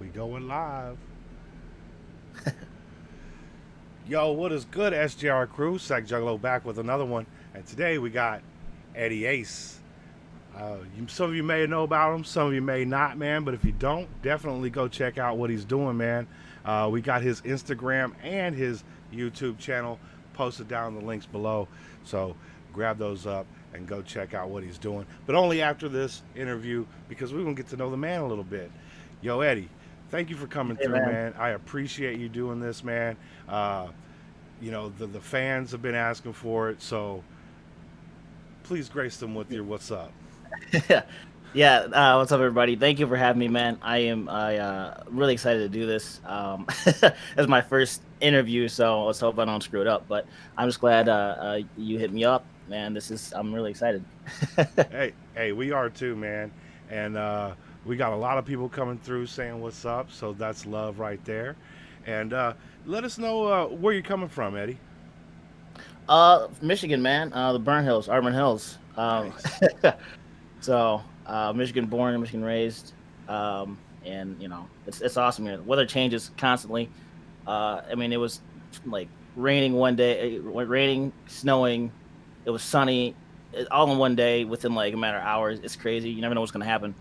We going live. Yo, what is good, SJR crew? Sack Juggalo back with another one. And today we got Eddie Ace. Some of you may know about him, some of you may not, man. But if you don't, definitely go check out what he's doing, man. We got his Instagram and his YouTube channel posted down in the links below. So grab those up and go check out what he's doing. But only after this interview because we're going to get to know the man a little bit. Yo, Eddie, thank you for coming Hey through, man. man. I appreciate you doing this, man. Uh, the fans have been asking for it, so please grace them with your what's up. Yeah, what's up everybody? Thank you for having me, man. I really excited to do this. It's my first interview, so let's hope I don't screw it up. But I'm just glad you hit me up, man. I'm really excited. Hey, we are too, man. And we got a lot of people coming through saying what's up, so that's love right there. And let us know where you're coming from, Eddie. Michigan, man. The Burn Hills, Auburn Hills. Nice. Michigan born and Michigan raised. And it's awesome here. The weather changes constantly. I mean, it was like raining one day, raining, snowing. It was sunny, all in one day within like a matter of hours. It's crazy. You never know what's gonna happen.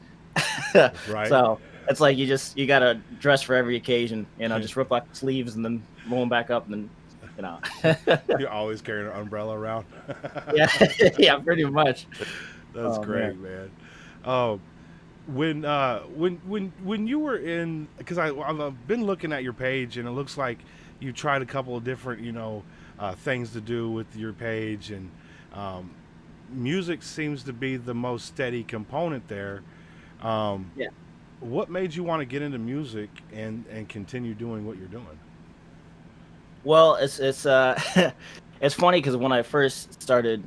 That's right. So it's like you gotta dress for every occasion. Just rip off the sleeves and then roll them back up, and then you know. You're always carrying an umbrella around. Yeah, yeah, pretty much. That's Oh man. great, man. Um, when you were in, because I've been looking at your page and it looks like you tried a couple of different things to do with your page, and um, music seems to be the most steady component there. Um, Yeah. what made you want to get into music and continue doing what you're doing? Well, it's it's funny because when I first started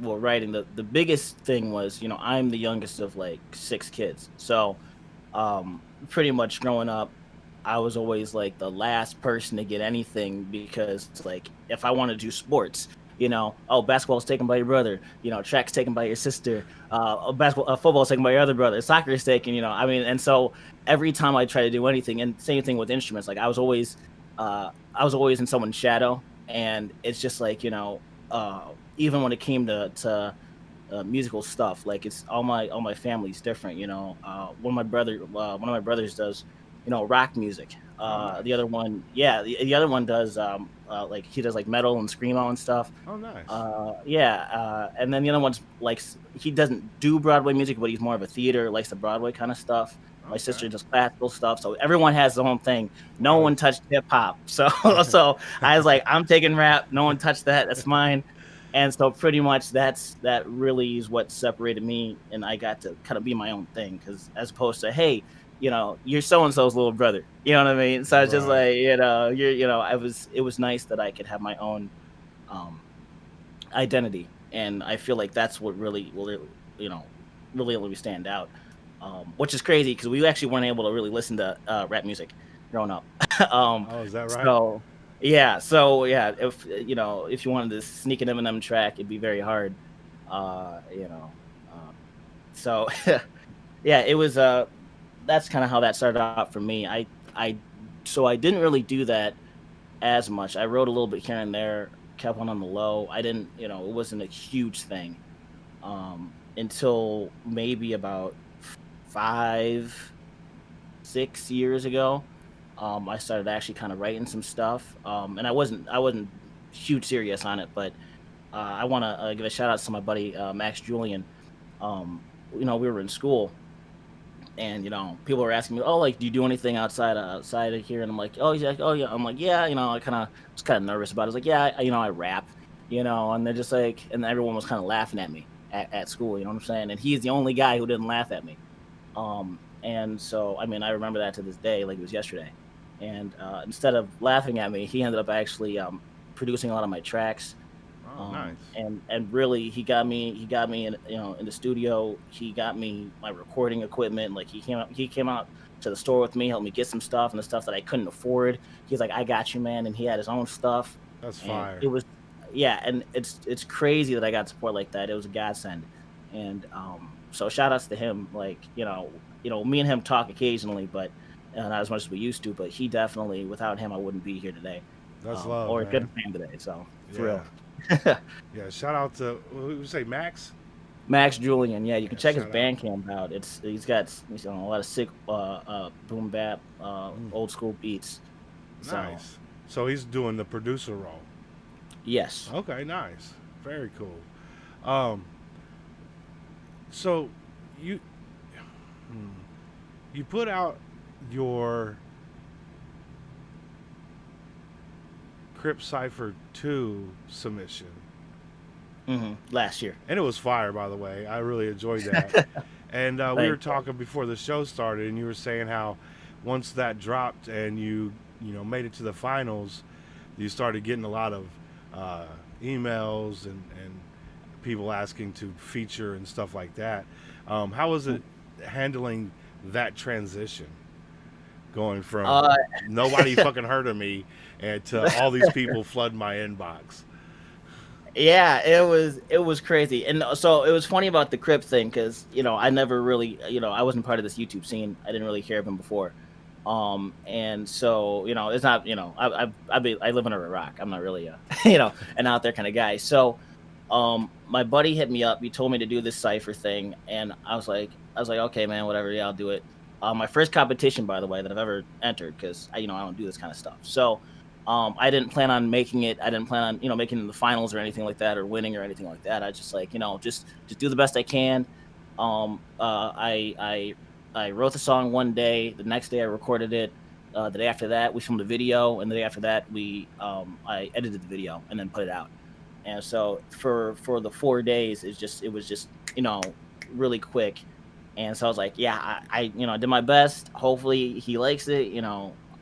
well writing, the biggest thing was I'm the youngest of like six kids, so pretty much growing up I was always like the last person to get anything because like if I want to do sports, oh, basketball's taken by your brother, track's taken by your sister, football's taken by your other brother, soccer is taken, I mean, and so every time I try to do anything, and same thing with instruments, like I was always in someone's shadow, and it's just like even when it came to musical stuff, like it's all my family's different. One of my brothers does rock music. Oh, The nice. other one, yeah, the other one does like he does like metal and screamo and stuff. Oh, nice. Yeah, and then the other one's like he doesn't do Broadway music, but he's more of a theater, likes the Broadway kind of stuff. My Okay. sister does classical stuff, so everyone has their own thing. No Wow. one touched hip hop, so so I was like, I'm taking rap. No one touched that. That's mine. And so pretty much that really is what separated me, and I got to kind of be my own thing, because as opposed to, hey, you're so and so's little brother. You know what I mean? So it's just Right. like, it was nice that I could have my own um identity, and I feel like that's what really will, you know really let me stand out. Which is crazy because we actually weren't able to really listen to rap music growing up. um, Oh, is that right? so yeah, if you wanted to sneak an Eminem track, it'd be very hard. Um, so yeah, it was. That's kind of how that started out for me. I didn't really do that as much. I wrote a little bit here and there, kept one on the low. I didn't, it wasn't a huge thing until maybe about 5, 6 years ago. I started actually kind of writing some stuff, and I wasn't huge serious on it, but I want to give a shout out to my buddy Max Julian. We were in school, and people were asking me, oh, like, do you do anything outside of here? And I'm like, oh, he's like, oh yeah. I'm like, yeah. I kind of was kind of nervous about it. I was like, yeah, I rap. And they're just like, and everyone was kind of laughing at me at school. You know what I'm saying? And he's the only guy who didn't laugh at me. And so, I mean, I remember that to this day, like it was yesterday. And instead of laughing at me, he ended up actually producing a lot of my tracks. Oh, nice. And really, he got me in the studio. He got me my recording equipment. Like he came out to the store with me, helped me get some stuff, and the stuff that I couldn't afford. He's like, I got you, man. And he had his own stuff, That's and fire. it was, yeah. And it's crazy that I got support like that. It was a godsend. And so shout outs to him. Like, me and him talk occasionally, but not as much as we used to. But he definitely, without him, I wouldn't be here today, That's love, or man. couldn't be today. So for Yeah, real. yeah. Shout out to who you say, Max? Max Julian, yeah, you can Yeah, check his shout out. Bandcamp out. He's got a lot of sick boom bap Mm, old school beats. So nice. So he's doing the producer role. yes. Okay, nice. Very cool. Um, so you hmm, you put out your Crypt Cipher 2 submission, Last year. and it was fire, by the way. I really enjoyed that. And we were Thank you. talking before the show started, and you were saying how once that dropped and made it to the finals, you started getting a lot of uh, emails and people asking to feature and stuff like that. How was it handling that transition, going from Uh, nobody fucking heard of me and to all these people flood my inbox? yeah, it was crazy, and so it was funny about the Crip thing because I never really I wasn't part of this YouTube scene. I didn't really hear of him before, and so it's not I live under a rock. I'm not really a an out there kind of guy. So my buddy hit me up. He told me to do this cipher thing, and I was like, okay, man, whatever, yeah, I'll do it. My first competition, by the way, that I've ever entered, because I don't do this kind of stuff. So I didn't plan on making it. I didn't plan on making it in the finals or anything like that, or winning or anything like that. I just just do the best I can. I wrote the song one day. The next day I recorded it. The day after that we filmed a video, and the day after that I edited the video and then put it out. And so for the 4 days, it was just really quick. And so I was like, yeah, I did my best. Hopefully he likes it.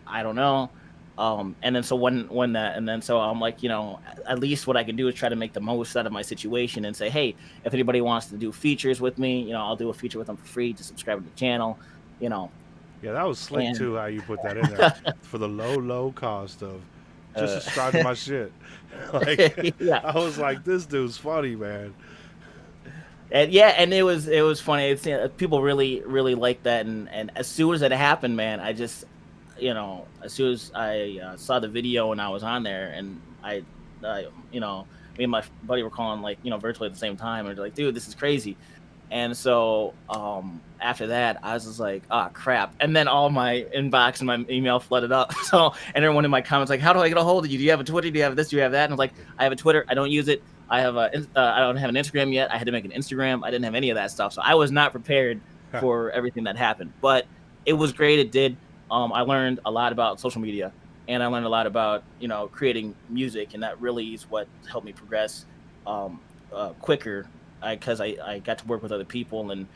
I don't know. And then so when that and then so I'm like, at least what I can do is try to make the most out of my situation and say, hey, if anybody wants to do features with me, I'll do a feature with them for free. To subscribe to the channel, you know. Yeah, that was slick And too. How you put that in there for the low cost of just uh, subscribe to my shit. Like yeah, I was like, this dude's funny, man. and yeah, and it was funny. People really like that, and as soon as it happened, man, I just as soon as I saw the video and I was on there, and me and my buddy were calling, like, virtually at the same time, and they're like, dude, this is crazy. And so after that, I was just like, oh crap. And then all my inbox and my email flooded up. So, and everyone in my comments like, how do I get a hold of you? Do you have a Twitter? Do you have this? Do you have that? And I was like, I have a Twitter. I don't use it. I don't have an Instagram yet. I had to make an Instagram. I didn't have any of that stuff. So I was not prepared for everything that happened. But it was great. It did. I learned a lot about social media, and I learned a lot about creating music, and that really is what helped me progress quicker, because I got to work with other people, and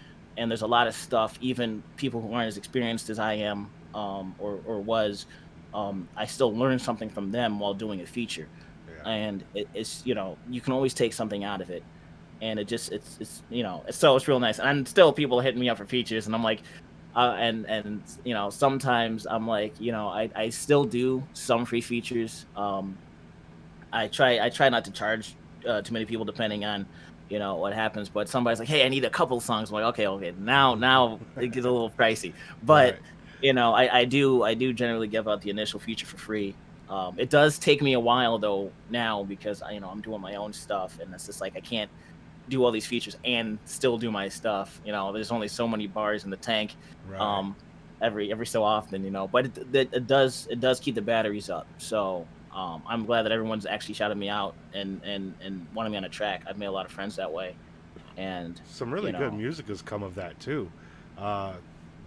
there's a lot of stuff, even people who aren't as experienced as I am, or was, I still learn something from them while doing a feature. Yeah. And it's you can always take something out of it, and it's real nice. And still people are hitting me up for features, and I'm like, and sometimes I'm like, I still do some free features. I try not to charge too many people, depending on what happens. But somebody's like, hey, I need a couple songs. I'm like, okay, now it gets a little pricey. But Right. I do generally give out the initial feature for free. It does take me a while though now, because I'm doing my own stuff, and it's just like I can't do all these features and still do my stuff. There's only so many bars in the tank. Right. Um, every so often, but it does keep the batteries up. So I'm glad that everyone's actually shouted me out and wanted me on a track. I've made a lot of friends that way, and Some you really good know, music has come of that too. Uh,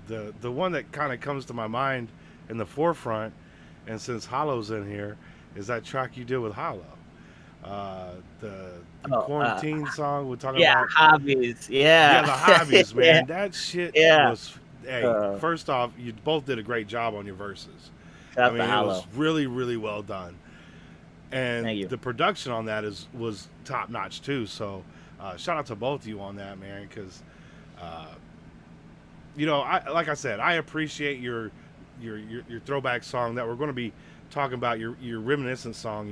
the one that kind of comes to my mind in the forefront, and since Hollow's in here, is that track you did with Hollow. The oh, quarantine song we're talking yeah, about. hobbies, Yeah, yeah, the hobbies, yeah, man. That shit yeah. was. Hey, Uh, first off, you both did a great job on your verses. Shout I out to mean, it was Hollow. really well done, and Thank you. the production on that was top notch too. So, shout out to both of you on that, man. Because, uh, I like I said, I appreciate your throwback song that we're going to be talking about. Your reminiscent song,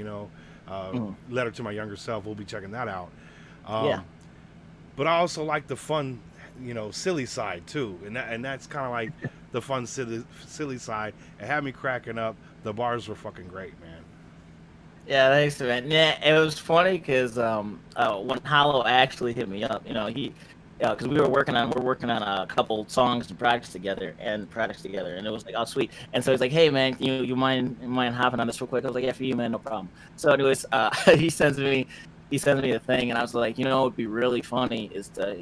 Mhm. letter to my younger self. We'll be checking that out. Yeah. Um, but I also like the fun silly side too, and that's kind of like the fun silly side. It had me cracking up. The bars were fucking great, man. Yeah, thanks, man. Yeah, it was funny because when Hollow actually hit me up, he, because we're working on a couple songs to practice together, and it was like, oh, sweet. And so he's like, hey, man, you mind hopping on this real quick? I was like, yeah, for you, man, no problem. So, anyways, he sends me a thing, and I was like, what would be really funny is to,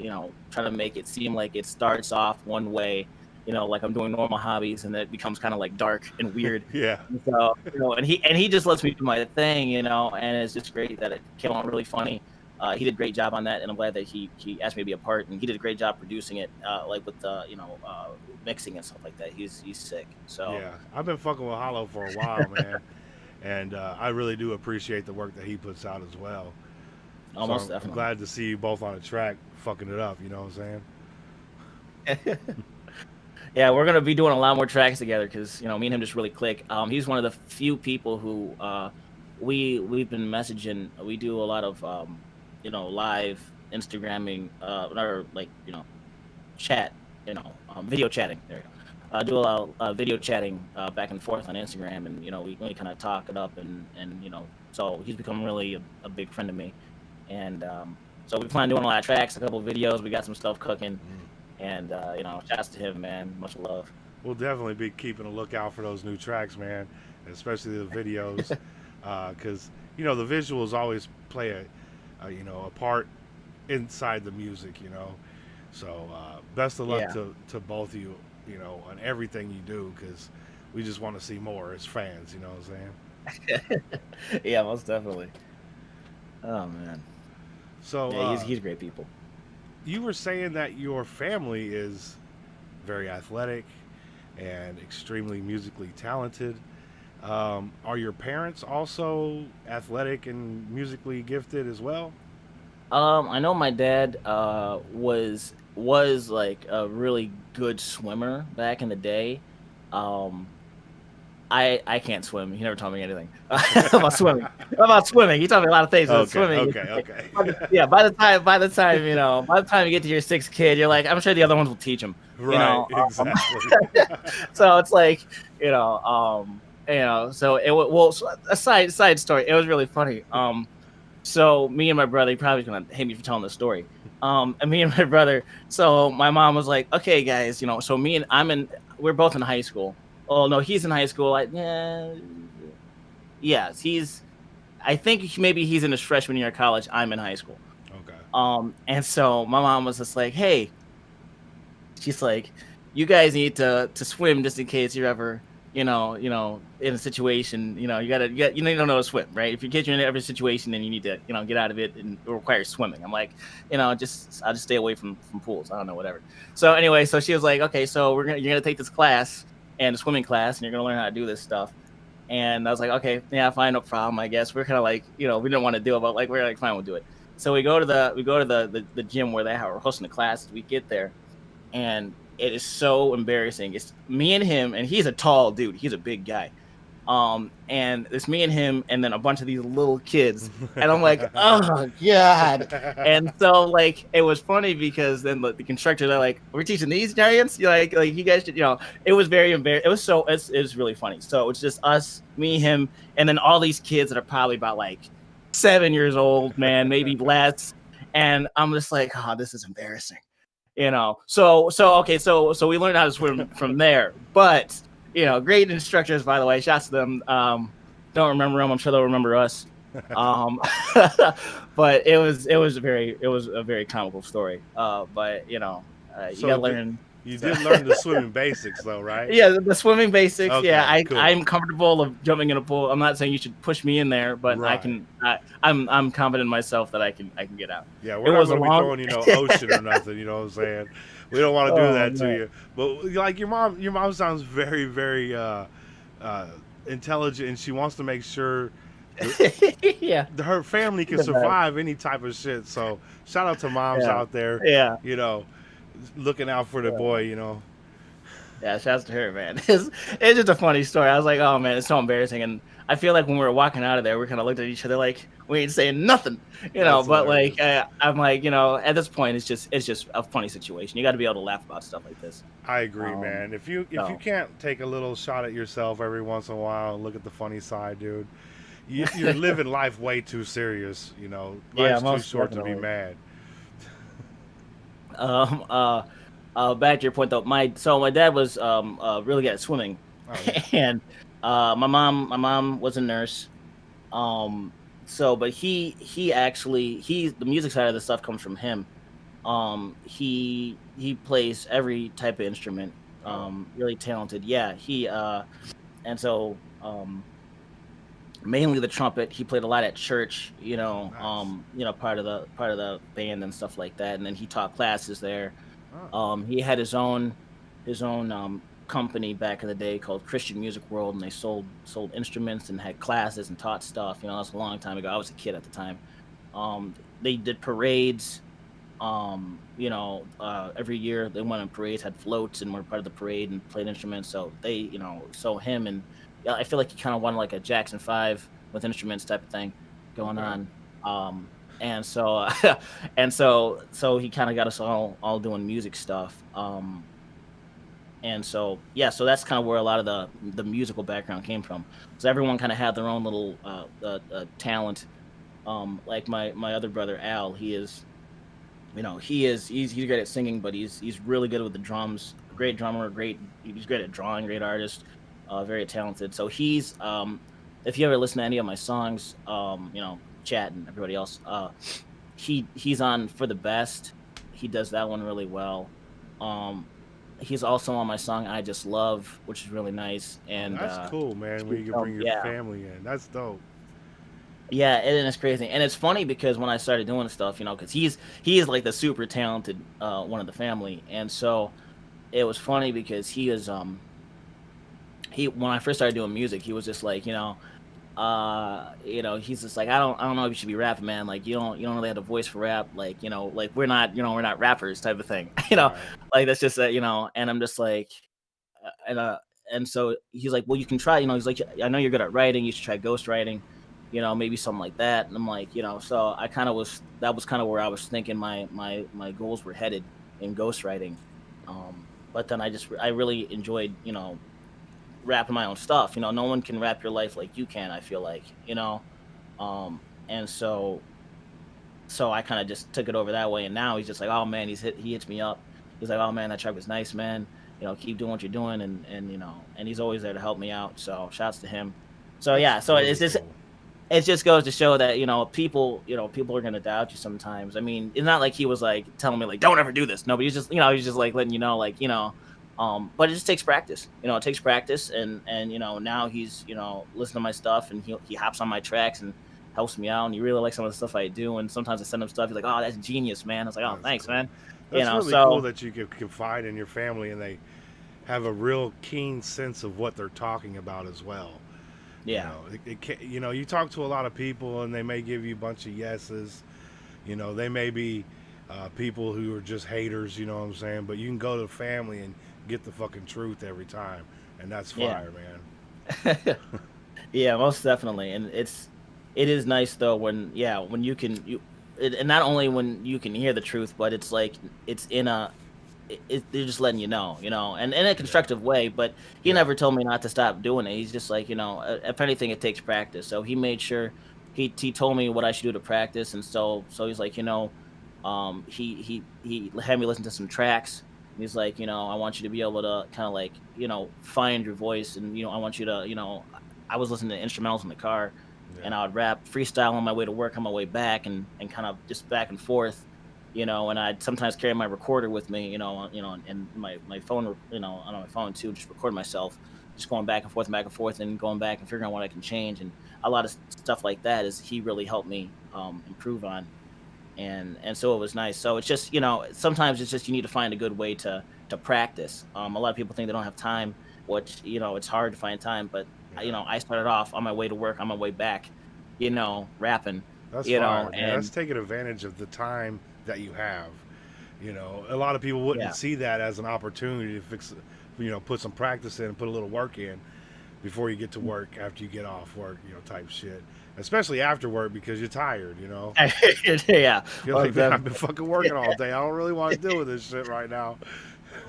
try to make it seem like it starts off one way, like I'm doing normal hobbies, and then it becomes kind of like dark and weird. Yeah, And so, and he just lets me do my thing, and it's just great that it came out really funny. He did a great job on that, and I'm glad that he asked me to be a part, and he did a great job producing it, like with the mixing and stuff like that. He's sick. So yeah. I've been fucking with Hollow for a while, man, and I really do appreciate the work that he puts out as well. So almost I'm definitely. glad to see you both on the track fucking it up. You know what I'm saying? Yeah, we're gonna be doing a lot more tracks together because me and him just really click. He's one of the few people who we've been messaging. We do a lot of live Instagramming, or like chat, video chatting. There you go. Do a lot of video chatting back and forth on Instagram, and we kind of talk it up, and so he's become really a big friend of me, and so we plan on doing a lot of tracks, a couple of videos. We got some stuff cooking. And shouts to him, man. Much love. We'll definitely be keeping a lookout for those new tracks, man, especially the videos, because the visuals always play a part inside the music, So best of luck Yeah, to both of you, on everything you do, because we just want to see more as fans. You know what I'm saying? yeah, most definitely. Oh man, So yeah, he's great people. you were saying that your family is very athletic and extremely musically talented. Are your parents also athletic and musically gifted as well? I know my dad was like a really good swimmer back in the day. Um, I can't swim. He never taught me anything about swimming. About swimming, he taught me a lot of things. But Okay, swimming, okay, okay. yeah. By the time you get to your sixth kid, you're like, I'm sure the other ones will teach him. You Right, know, exactly. so it's like So a side story. It was really funny. So me and my brother, he probably gonna hate me for telling this story. And me and my brother. So my mom was like, okay, guys, So we're both in high school. Oh no, he's in high school. Yes, I think maybe he's in his freshman year of college. I'm in high school. Okay. And so my mom was just like, hey, she's like, you guys need to swim just in case you're ever, in a situation, you don't know how to swim, right? If you're in every situation, then you need to, get out of it, and it requires swimming. I'm like, I'll just stay away from pools. I don't know, whatever. So anyway, so she was like, okay, so you're gonna take this class, and a swimming class, and you're gonna learn how to do this stuff. And I was like, okay, yeah, fine, no problem. I guess we're kind of like, we didn't want to do it, but like we're like, fine, we'll do it. So we go to the gym where we're hosting the classes. We get there, and it is so embarrassing. It's me and him, and he's a tall dude. He's a big guy. And it's me and him, and then a bunch of these little kids, and I'm like, oh god. And so like it was funny because then the constructors are like, we're teaching these giants, like you guys should, it was very embarrassing. It was really funny. So it's just us, me, him, and then all these kids that are probably about like 7 years old, man, maybe less. And I'm just like, oh, this is embarrassing. So okay, so we learned how to swim from there. But great instructors, by the way. Shouts to them. Don't remember them. I'm sure they'll remember us. But it was a very comical story. But you So gotta learn. you did learn the swimming basics, though, right? Yeah, the swimming basics. Okay, Yeah, cool. I'm comfortable of jumping in a pool. I'm not saying you should push me in there, but I Right. can. I'm confident in myself that I can get out. Yeah, It we're not was a going to be long. throwing ocean or nothing. You know what I'm saying? We don't want to do Oh that to man. you. But like your mom sounds very, very intelligent, and she wants to make sure Yeah. her family can The best. survive any type of shit. So shout out to moms Yeah. out there, Yeah. you know, looking out for the Yeah. boy. Yeah, shouts to her, man. It's just a funny story. I was like, oh man, it's so embarrassing. And I feel like when we were walking out of there, we kind of looked at each other like we ain't saying nothing, That's But like, hilarious. I'm like, at this point, it's just a funny situation. You got to be able to laugh about stuff like this. I agree, Um, man. If you so can't take a little shot at yourself every once in a while and look at the funny side, dude, you're living life way too serious. yeah, Life's too most short to be definitely. mad. Um, uh, Back to your point though, my dad was really good at swimming, Oh yeah. and my mom was a nurse. Um, but he actually the music side of the stuff comes from him. He plays every type of instrument. Oh, Really talented. Yeah, and so mainly the trumpet. He played a lot at church, nice. part of the band and stuff like that. And then he taught classes there. Oh, He had his own company back in the day called Christian Music World, and they sold instruments and had classes and taught stuff. That's a long time ago. I was a kid at the time. They did parades. Every year they went on parades, had floats, and were part of the parade and played instruments. So so him and yeah, I feel like he kind of wanted like a Jackson 5 with instruments type of thing going okay. on. And so so he kind of got us all doing music stuff. And so yeah, so that's kind of where a lot of the musical background came from. So everyone kind of had their own little talent. Like my other brother Al, he's great at singing, but he's really good with the drums. Great drummer, he's great at drawing, great artist, very talented. So if you ever listen to any of my songs, Chat and everybody else, he's on For the Best. He does that one really well. Um, he's also on my song I Just Love, which is really nice. Oh, And that's cool, man. When you can bring your yeah, family in, that's dope. yeah, and it's crazy, and it's funny because when I started doing stuff, because he is like the super talented one of the family, and so it was funny because he when I first started doing music, he was just like, he's just like, I don't know if you should be rapping, man. Like you don't really have a voice for rap, like like we're not rappers type of thing, Right. like that's just and I'm just like, and so he's like, well, you can try, he's like, I know you're good at writing, you should try ghostwriting, maybe something like that. And I'm like, so I kind of that was kind of where I was thinking my goals were headed in ghostwriting. But then I really enjoyed, rapping my own stuff. No one can rap your life like you can, I feel like, and so I kind of just took it over that way. And now he's just like, oh man, he hits me up. He's like, oh man, that track was nice, man. Keep doing what you're doing, and he's always there to help me out. So shouts to him. So That's yeah, so really cool. it just goes to show that people are gonna doubt you sometimes. I mean, it's not like he was like telling me like don't ever do this. No, but he's just like letting you know, like but it just takes practice. It takes practice, and now he's listening to my stuff, and he hops on my tracks and helps me out, and he really likes some of the stuff I do. And sometimes I send him stuff. He's like, oh, that's genius, man. I was like, oh, That's thanks, cool. man. That's really cool So that you can confide in your family and they have a real keen sense of what they're talking about as well. yeah, You talk to a lot of people and they may give you a bunch of yeses. They may be people who are just haters. You know what I'm saying? But you can go to the family and get the fucking truth every time, and that's yeah. fire, man. Yeah, most definitely. And it is nice though when when and not only when you can hear the truth, but it's like it's in they're just letting and in a Yeah, constructive way. But he yeah, never told me not to stop doing it. He's just like, if anything, it takes practice. So he made sure he told me what I should do to practice, and so he's like, he had me listen to some tracks. And he's like, I want you to be able to kind of like, find your voice, and I want you to, I was listening to instrumentals in the car, yeah. and I would rap freestyle on my way to work, on my way back, and kind of just back and forth, and I'd sometimes carry my recorder with me, and my phone, on my phone too, just record myself, just going back and forth, and going back and figuring out what I can change, and a lot of stuff like that is he really helped me improve on, and so it was nice. So it's just sometimes it's just you need to find a good way to practice. A lot of people think they don't have time, which it's hard to find time, but Yeah. I started off on my way to work, on my way back, rapping, That's fire, man. That's and taking advantage of the time that you have. A lot of people wouldn't yeah, see that as an opportunity to put some practice in, put a little work in before you get to work after you get off work, type shit. Especially after work because you're tired, Yeah. You're Well, like, man, I've been fucking working all day. I don't really want to deal with this shit right now.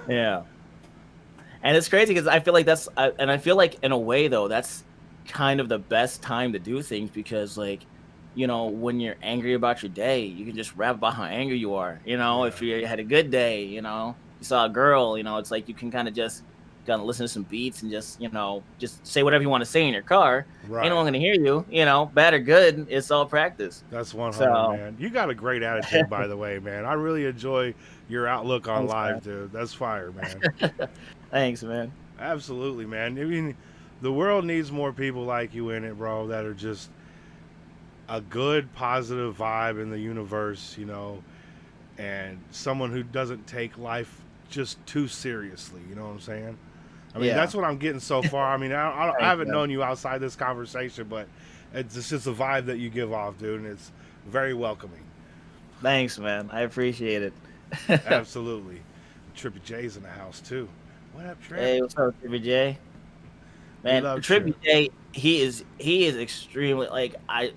yeah. And it's crazy because I feel like and I feel like in a way though, that's kind of the best time to do things because like, when you're angry about your day, you can just rap about how angry you are. Yeah, If you had a good day, you saw a girl, it's like you can kind of listen to some beats and just say whatever you want to say in your car. Ain't no right. one gonna hear you, bad or good. It's all practice. That's 100, So man. You got a great attitude, by the way, man. I really enjoy your outlook on thanks, man. life, dude. That's fire, man. Thanks, man. Absolutely, man. I mean, the world needs more people like you in it, bro, that are just a good, positive vibe in the universe, and someone who doesn't take life just too seriously. You know what I'm saying? I mean, Yeah. that's what I'm getting so far. I mean, I Thanks, haven't man. known you outside this conversation, but it's just a vibe that you give off, dude, and it's very welcoming. Thanks, man. I appreciate it. Absolutely. Trippy J's in the house, too. What up, Trip? Hey, what's up, Trippy J? We Man, love Trippy Trip. J, he is extremely like I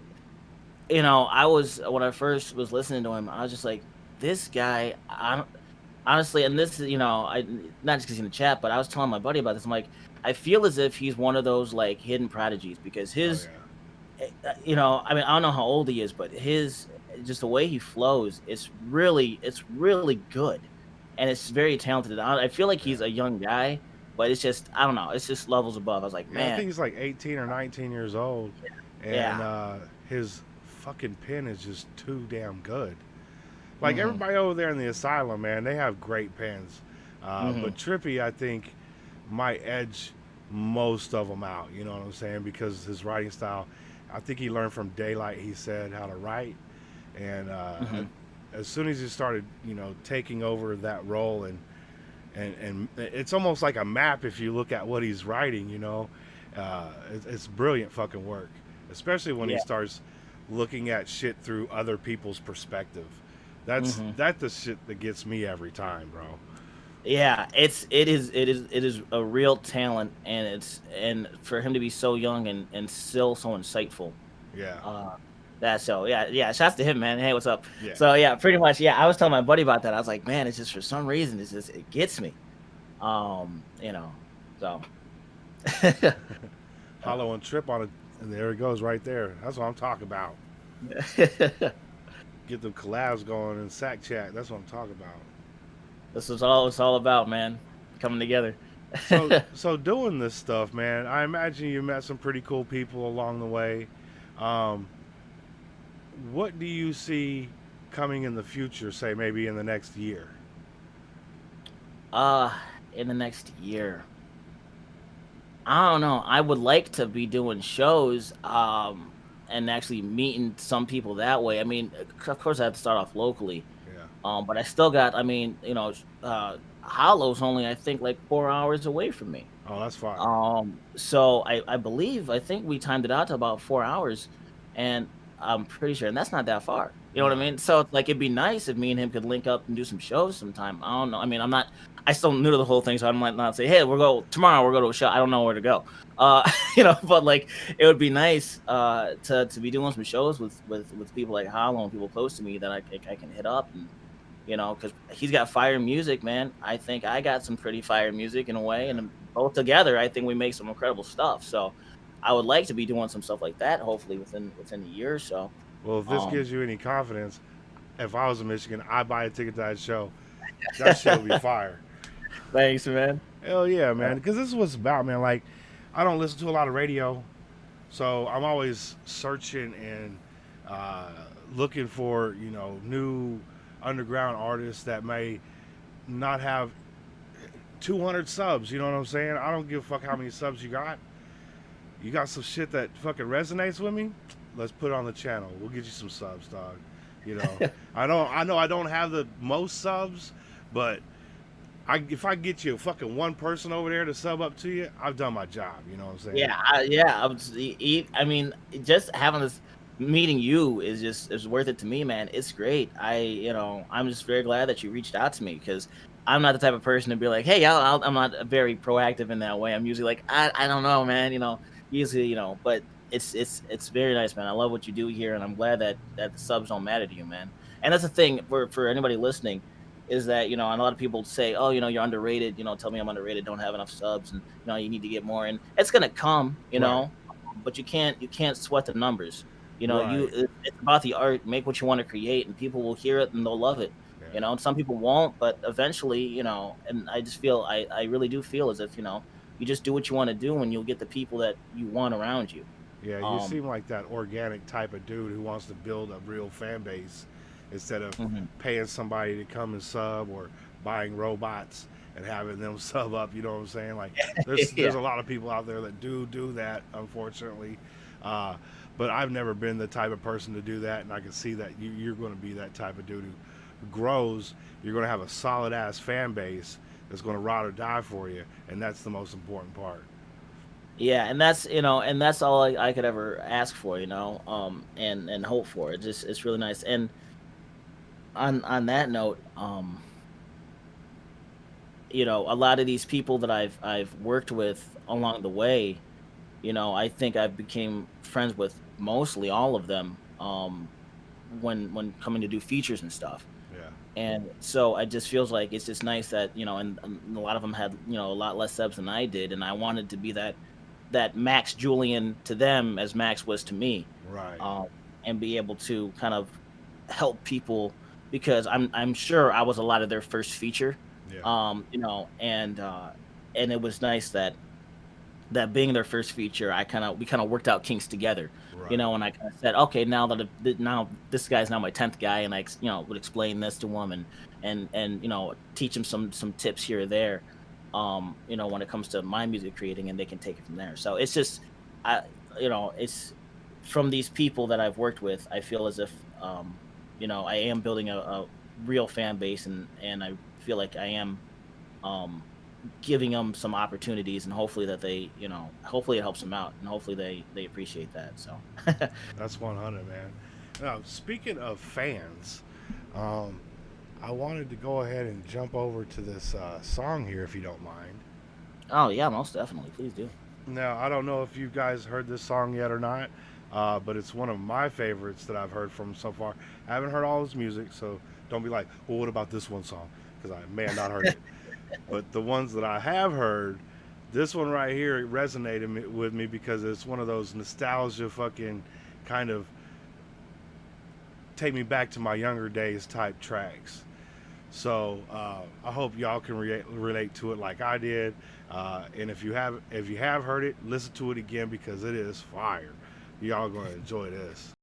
was when I first was listening to him, I was just like, this guy, I don't honestly, and this is, I not just because he's in the chat, but I was telling my buddy about this. I'm like, I feel as if he's one of those like hidden prodigies because Oh, his, yeah. I mean, I don't know how old he is, but his just the way he flows, it's really good, and it's very talented. I feel like Yeah. he's a young guy, but it's just I don't know, it's just levels above. I was like, Yeah, I man, think he's like 18 or 19 years old, and yeah, his fucking pen is just too damn good. Like hmm everybody over there in the asylum, man, they have great pens. hmm But Trippy, I think, might edge most of them out. You know what I'm saying? Because his writing style, I think he learned from Daylight. He said how to write, and hmm as soon as he started, taking over that role, and it's almost like a map if you look at what he's writing. It's brilliant fucking work, especially when he yeah, starts looking at shit through other people's perspective. That's hmm that the shit that gets me every time, bro. yeah. It is a real talent, and for him to be so young and still so insightful. Yeah, Uh, that so yeah. Shouts to him, man. Hey, what's up? yeah. So yeah, pretty much yeah. I was telling my buddy about that. I was like, man, it's just for some reason, it gets me. So uh, Hollow and Trip on it, and there it goes right there. That's what I'm talking about. Get them collabs going in Sack Chat. That's what I'm talking about. this is all it's all about, man. Coming together. So doing this stuff, man. I imagine you met some pretty cool people along the way. Um, what do you see coming in the future? Say maybe in the next year. uh, in the next year. I don't know. I would like to be doing shows, and actually meeting some people that way. I mean, of course, I have to start off locally, Yeah. but I still got. I mean, Hollow's only I think like 4 hours away from me. Oh, that's fire. So I think we timed it out to about 4 hours, and I'm pretty sure, and that's not that far. You know what I No. mean? So it's like it'd be nice if me and him could link up and do some shows sometime. I don't know. I mean, I still new to the whole thing, so I might not say, hey, we'll go to a show. I don't know where to go. But like it would be nice to be doing some shows with people like Hollow and people close to me that I can hit up and because he's got fire music, man. I think I got some pretty fire music in a way, Yeah. and both together, I think we make some incredible stuff. So, I would like to be doing some stuff like that, hopefully within a year or so. Well, if this Um, gives you any confidence, if I was in Michigan, I'd buy a ticket to that show. That shit would be fire. Thanks, man. Hell yeah, Uh, man. Because this is what it's about, man. Like, I don't listen to a lot of radio, so I'm always searching and uh, looking for new underground artists that may not have 200 subs. You know what I'm saying? I don't give a fuck how many subs you got. You got some shit that fucking resonates with me. Let's put it on the channel. We'll get you some subs, dog. You know, I know I don't have the most subs, but if I get you fucking one person over there to sub up to you, I've done my job. You know what I'm saying? yeah. I mean, just having this meeting you is worth it to me, man. It's great. I'm just very glad that you reached out to me because I'm not the type of person to be like, "Hey, I'm not very proactive in that way. I'm usually like, I don't know, man. Usually, but it's very nice, man. I love what you do here, and I'm glad that the subs don't matter to you, man. And that's the thing for anybody listening is that and a lot of people say, oh, you're underrated. Tell me I'm underrated. Don't have enough subs, and you need to get more. And it's gonna come, Right. but you can't sweat the numbers. Right. It's about the art. Make what you want to create, and people will hear it and they'll love it. Yeah. And some people won't, but eventually, and I just feel I really do feel as if, you just do what you want to do and you'll get the people that you want around you. Yeah, you Um seem like that organic type of dude who wants to build a real fan base instead of mhm. paying somebody to come and sub or buying robots and having them sub up. You know what I'm saying? Like, there's Yeah. a lot of people out there that do that, unfortunately. Uh, but I've never been the type of person to do that, and I can see that you're going to be that type of dude who grows. You're going to have a solid ass fan base that's going to ride or die for you, and that's the most important part. Yeah, and that's all I could ever ask for, and hope for. It's really nice. And on that note, a lot of these people that I've worked with along the way, I think I've became friends with mostly all of them, when coming to do features and stuff. Yeah. And so it just feels like it's just nice that, and a lot of them had, a lot less subs than I did, and I wanted to be that Max Julian to them as Max was to me, Right. um, and be able to kind of help people because I'm sure I was a lot of their first feature, Yeah. and it was nice that being their first feature, we kind of worked out kinks together, Right. and I kind of said, okay, now now this guy's now my 10th guy, and would explain this to him and teach him some tips here or there, when it comes to my music creating, and they can take it from there. So it's just, I, it's from these people that I've worked with, I feel as if, I am building a real fan base, and I feel like I am, um, giving them some opportunities, and hopefully that hopefully it helps them out, and hopefully they appreciate that. So That's 100, man. Now, speaking of fans, um, I wanted to go ahead and jump over to this song here, if you don't mind. oh yeah, most definitely, please do. Now, I don't know if you guys heard this song yet or not, but it's one of my favorites that I've heard from so far. I haven't heard all his music, so don't be like, well, what about this one song? Because I may have not heard it. But the ones that I have heard, this one right here, it resonated with me because it's one of those nostalgia fucking kind of take me back to my younger days type tracks. So I hope y'all can relate to it like I did. And if you have heard it, listen to it again because it is fire. Y'all gonna enjoy this.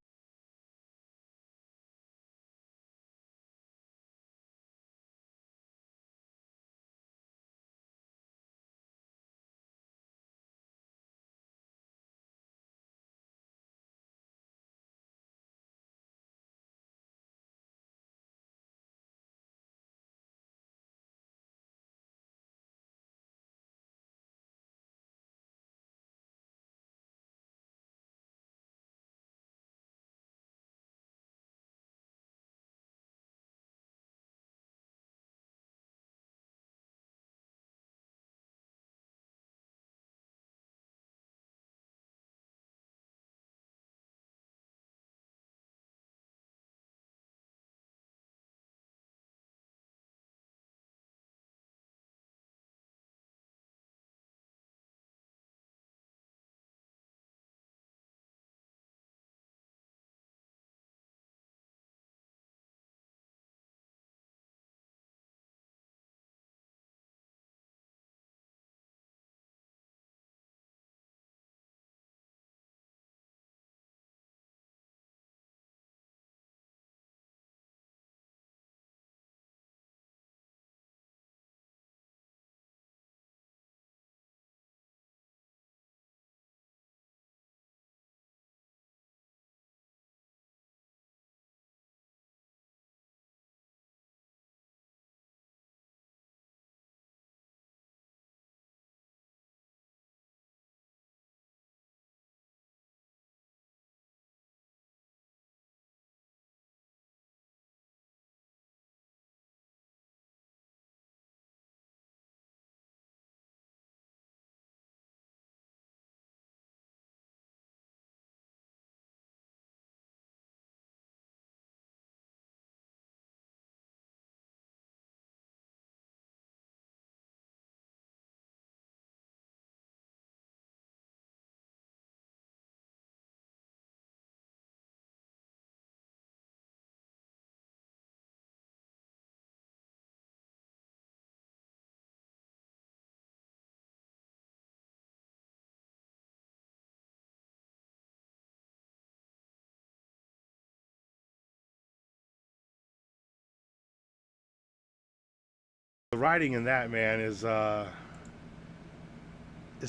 The writing in that, man, is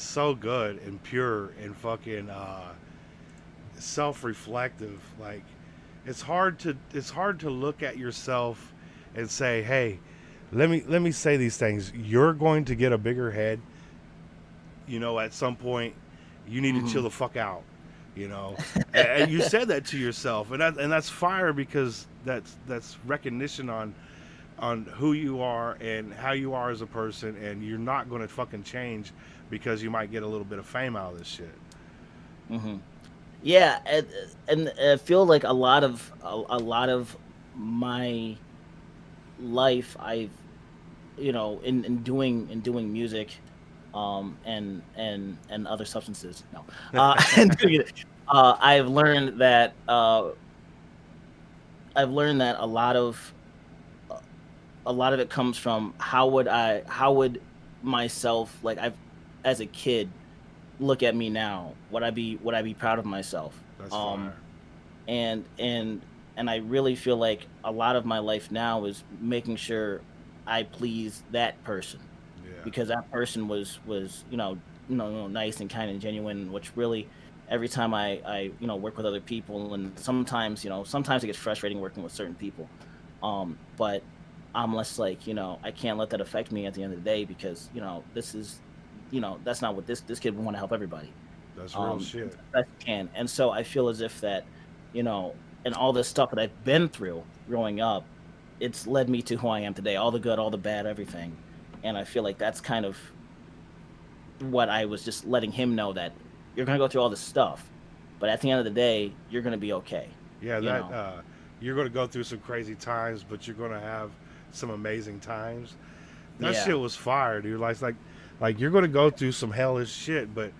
so good and pure and fucking self-reflective. Like it's hard to look at yourself and say, "Hey, let me say these things. You're going to get a bigger head. At some point, you need to Hmm. chill the fuck out." And you said that to yourself, and that's fire because that's recognition on who you are and how you are as a person, and you're not going to fucking change because you might get a little bit of fame out of this shit. Hmm. Yeah, and I feel like a lot of my life, I've in doing music, and other substances. No, and doing it, I've learned that a lot of it comes from how would myself, like, I've as a kid, look at me now. Would I be proud of myself? That's fire. And I really feel like a lot of my life now is making sure I please that person, Yeah. because that person was nice and kind and genuine, which really, every time I work with other people, and sometimes it gets frustrating working with certain people, but I'm less like, I can't let that affect me at the end of the day, because this is, that's not what this kid would want to help everybody, That's real as shit. best he can. And so I feel as if that, you know, and all this stuff that I've been through growing up, it's led me to who I am today, all the good, all the bad, everything. And I feel like that's kind of what I was just letting him know, that you're going to go through all this stuff, but at the end of the day, you're going to be okay, Yeah, you that know? you're going to go through some crazy times, but you're going to have some amazing times. That shit Yeah. was fire, dude. Like you're going to go through some hellish shit, but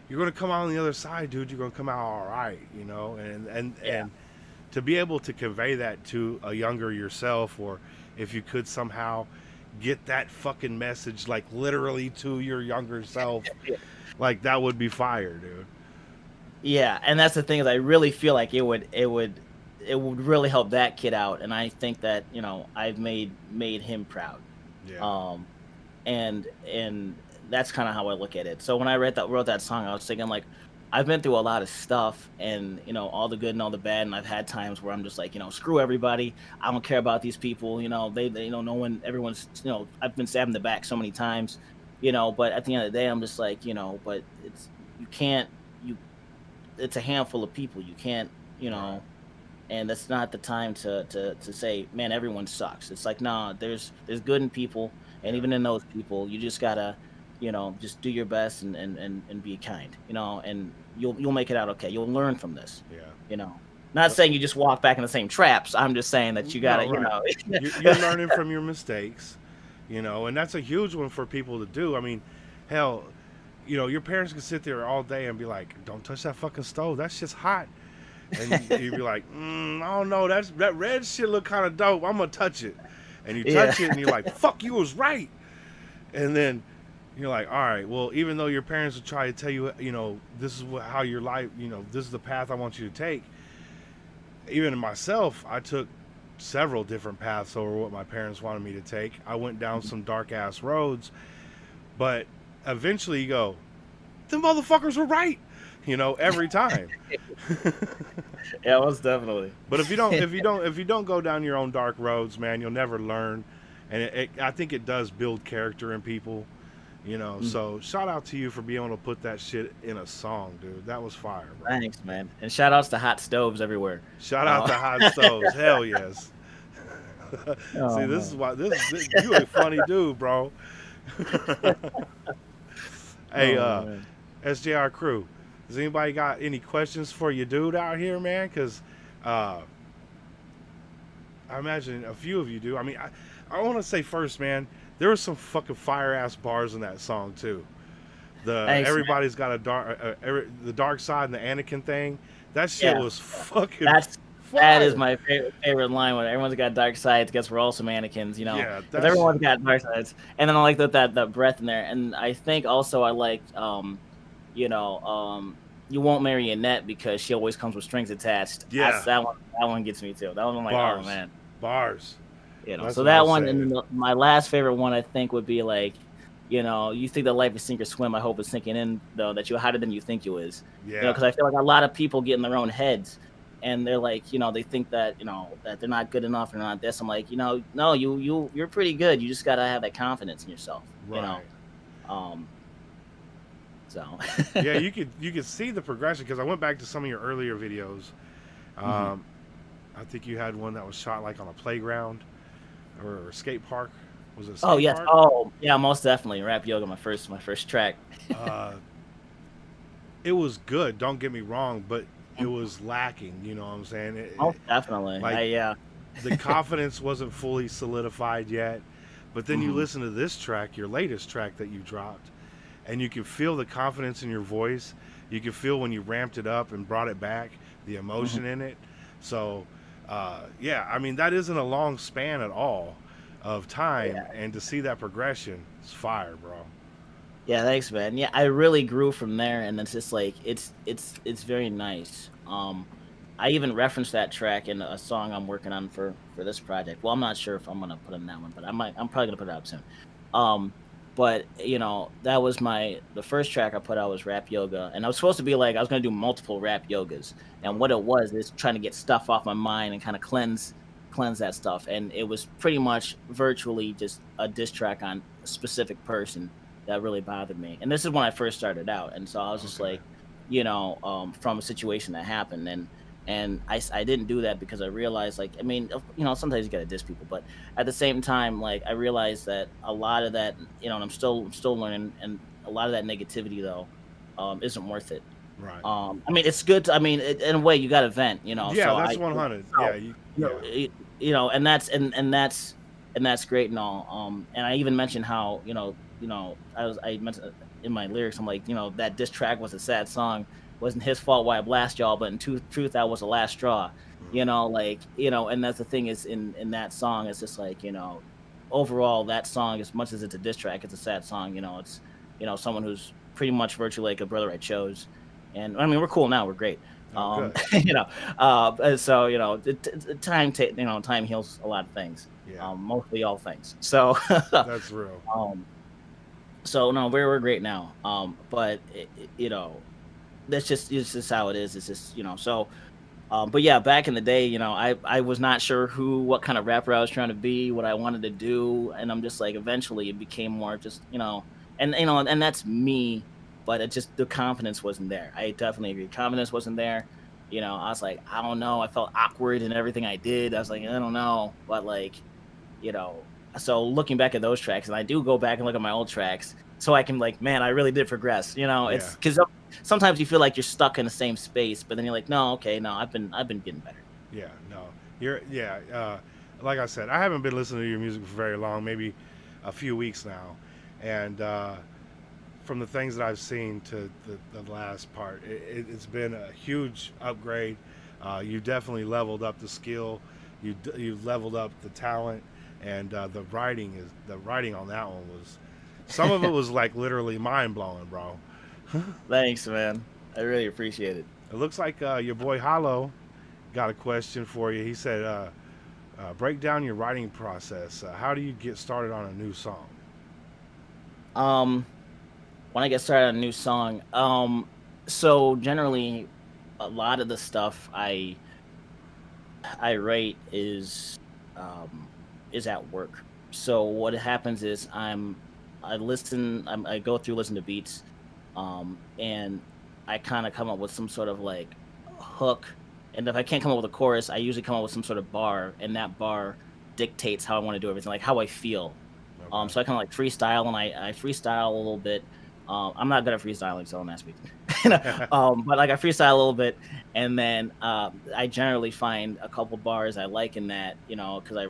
you're going to come out on the other side, dude. You're going to come out all right, Yeah. and to be able to convey that to a younger yourself, or if you could somehow get that fucking message like literally to your younger self, like that would be fire, dude. Yeah, and that's the thing, is I really feel like it would really help that kid out, and I think that, I've made him proud. Yeah. Um, and that's kind of how I look at it. So when I wrote that song, I was thinking, like, I've been through a lot of stuff, and all the good and all the bad, and I've had times where I'm just like, screw everybody. I don't care about these people. They no one, everyone's, I've been stabbed in the back so many times. But at the end of the day, I'm just like, but you can't you it's a handful of people. You can't, Right. and that's not the time to say, man, everyone sucks. It's like, nah, there's good in people, and Yeah. even in those people, you just gotta, just do your best, and be kind, and you'll make it out okay. You'll learn from this, Yeah. you know. Not Uh, saying you just walk back in the same traps. I'm just saying that you No, gotta, right. You're learning from your mistakes, and that's a huge one for people to do. I mean, hell, your parents can sit there all day and be like, "Don't touch that fucking stove. That shit's hot." And you'd be like, "I don't know. That red shit look kind of dope. I'm gonna touch it." And you yeah. touch it, and you're like, "Fuck, you was right." And then you're like, "All right, well, even though your parents will try to tell you, this is how your life, this is the path I want you to take." Even in myself, I took several different paths over what my parents wanted me to take. I went down some dark ass roads, but eventually you go, the motherfuckers were right, every time. Yeah, most definitely. But if you don't go down your own dark roads, man, you'll never learn. And I think it does build character in people, Mm. So shout out to you for being able to put that shit in a song, dude. That was fire, bro. Thanks, man, and shout outs to hot stoves everywhere. Shout out uh, to hot stoves. Hell yes. See, oh this is man. why you a funny dude, bro. Hey, Oh man. SJR crew, does anybody got any questions for you, dude, out here, man? Because uh, I imagine a few of you do. I mean, I want to say first, man, there were some fucking fire ass bars in that song too. The Thanks, man. everybody's got a the dark side and the Anakin thing. That shit Yeah, was fucking that's that is fire. my favorite line, when everyone's got dark sides, guess we're also mannequins, Yeah, because that shit. everyone's got dark sides. And then I like that breath in there. And I think also I liked, you know, you won't marry Annette because she always comes with strings attached. That's Yeah, that one gets me too. That one, I'm like, oh bars, man. bars. That's So what I that was one, and then saying. my last favorite one I think would be like, you think that life is sink or swim. I hope it's sinking in though that you're harder than you think you is. Yeah, Because I feel like a lot of people get in their own heads, and they're like, they think that that they're not good enough or not this. I'm like, no, you're pretty good. You just gotta have that confidence in yourself. right. Um, so Yeah, you could see the progression because I went back to some of your earlier videos. Mhm. Um, I think you had one that was shot like on a playground or a skate park. Was it a Oh skate yes. park? Oh yeah, most definitely. Rap yoga, my first track. Uh, it was good. Don't get me wrong, but it Mhm. was lacking. You know what I'm saying? Most definitely. Like Yeah. the confidence wasn't fully solidified yet. But then you Mhm. listen to this track, your latest track that you dropped, and you can feel the confidence in your voice. You can feel when you ramped it up and brought it back, the Mhm. emotion in it. So, yeah, I mean that isn't a long span at all of time, Yeah. and to see that progression, it's fire, bro. Yeah, thanks, man. Yeah, I really grew from there, and it's just like it's very nice. I even referenced that track in a song I'm working on for this project. Well, I'm not sure if I'm gonna put in that one, but I might. I'm probably gonna put it out soon. But that was the first track I put out was rap yoga, and I was supposed to be like I was gonna do multiple rap yogas, and what Okay, it was is trying to get stuff off my mind and kind of cleanse that stuff, and it was pretty much virtually just a diss track on a specific person that really bothered me. And this is when I first started out. And so I was just okay, like, from a situation that happened. And I didn't do that because I realized, like, I mean, sometimes you gotta diss people, but at the same time, like, I realized that a lot of that, and I'm still learning, and a lot of that negativity though, isn't worth it. right. I mean, it's good. In a way, you got to vent, Yeah, So that's 100. Yeah, so, yeah, and that's great and all. And I even mentioned how, I mentioned in my lyrics, I'm like, that diss track was a sad song, wasn't his fault why I blast y'all, but in truth, that was the last straw. And that's the thing is in that song, it's just like, overall, that song, as much as it's a diss track, it's a sad song. It's someone who's pretty much virtually like a brother I chose, and I mean, we're cool now. We're great. oh, good. You know, and so time heals a lot of things. Yeah, Mostly all things. So, that's real. um, so no, we're great now. But that's just it's just how it is. It's just so. But yeah, back in the day, I was not sure what kind of rapper I was trying to be, what I wanted to do, and I'm just like, eventually, it became more just and that's me, but it just the confidence wasn't there. I definitely agree, confidence wasn't there. I was like, I don't know, I felt awkward in everything I did. I was like, I don't know, but like, you know, so looking back at those tracks, and I do go back and look at my old tracks, so I can like, man, I really did progress. Yeah, It's because sometimes you feel like you're stuck in the same space, but then you're like, no, okay, no, I've been getting better. yeah, no, yeah. Like I said, I haven't been listening to your music for very long, maybe a few weeks now, and from the things that I've seen to the last part, it's been a huge upgrade. You definitely leveled up the skill. You've leveled up the talent, and the writing on that one was some of it was like literally mind blowing, bro. Thanks, man. I really appreciate it. It looks like your boy Hollow got a question for you. He said, "Break down your writing process. How do you get started on a new song?" Um, when I get started on a new song, so generally, a lot of the stuff I write is at work. So what happens is I go through listen to beats, and I kind of come up with some sort of like hook. And if I can't come up with a chorus, I usually come up with some sort of bar, and that bar dictates how I want to do everything, like how I feel. Okay. So I kind of like freestyle, and I freestyle a little bit. I'm not good at freestyling, so don't ask me. But like I freestyle a little bit, and then I generally find a couple bars I like in that, because I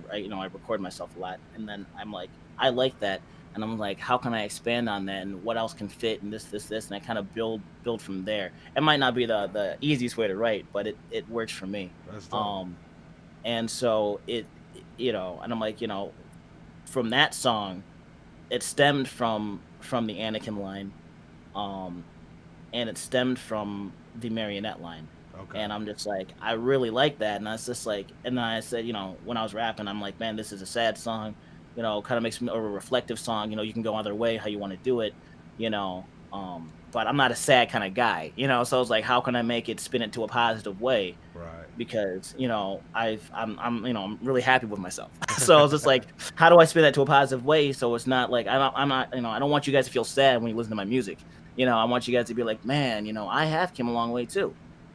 record myself a lot, and then I'm like, I like that, and I'm like, how can I expand on that, and what else can fit, and this, and I kind of build from there. It might not be the easiest way to write, but it works for me. That's dope. Um, and so and I'm like, from that song, it stemmed from the Anakin line, um, and it stemmed from the Marionette line. Okay. And I'm just like, I really like that. And I was just like, and then I said, when I was rapping, I'm like, man, this is a sad song, kind of makes me, or a reflective song, you can go either way, how you want to do it, but I'm not a sad kind of guy, so I was like, how can I make it spin it to a positive way? Right. Because I'm really happy with myself. So I was just like, how do I spin that to a positive way so it's not like I'm not I don't want you guys to feel sad when you listen to my music. I want you guys to be like, man, I have came a long way too.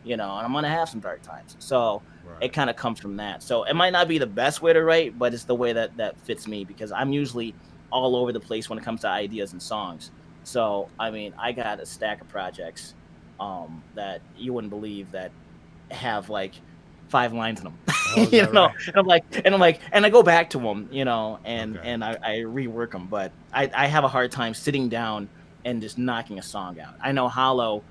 And I'm gonna have some dark times. So it Right. kind of comes from that. So it might not be the best way to write, but it's the way that fits me because I'm usually all over the place when it comes to ideas and songs. So I mean, I got a stack of projects that you wouldn't believe that have like 5 lines in them. Oh, is that right? And I go back to them, and Okay. I rework them, but I have a hard time sitting down and just knocking a song out. I know Hollow,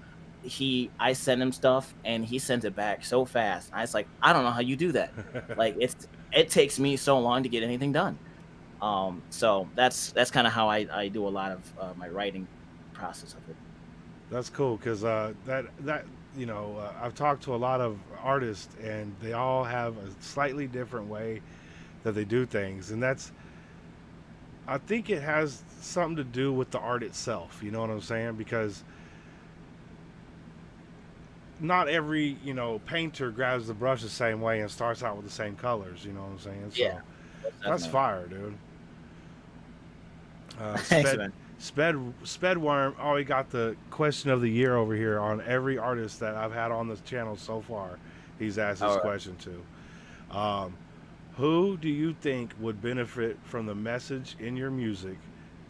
I send him stuff and he sends it back so fast. I was like, I don't know how you do that. Like it takes me so long to get anything done. So that's kind of how I do a lot of my writing process of it. That's cool because I've talked to a lot of artists and they all have a slightly different way that they do things, and I think it has something to do with the art itself. You know what I'm saying? Because not every painter grabs the brush the same way and starts out with the same colors. You know what I'm saying? Yeah, So most that's definitely. fire, dude. Thanks, Sped man. Spedworm already got the question of the year over here on every artist that I've had on this channel so far. He's asked this All right. question to. Um, who do you think would benefit from the message in your music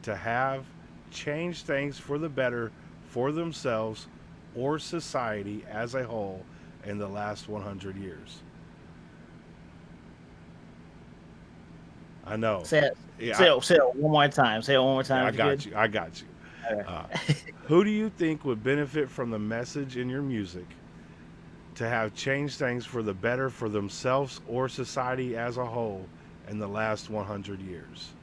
to have change things for the better for themselves or society as a whole in the last 100 years? I know. Say it, Yeah, say it one more time. Say it one more time I if you could. got you. I got you. All right. Uh, who do you think would benefit from the message in your music to have changed things for the better for themselves or society as a whole in the last 100 years?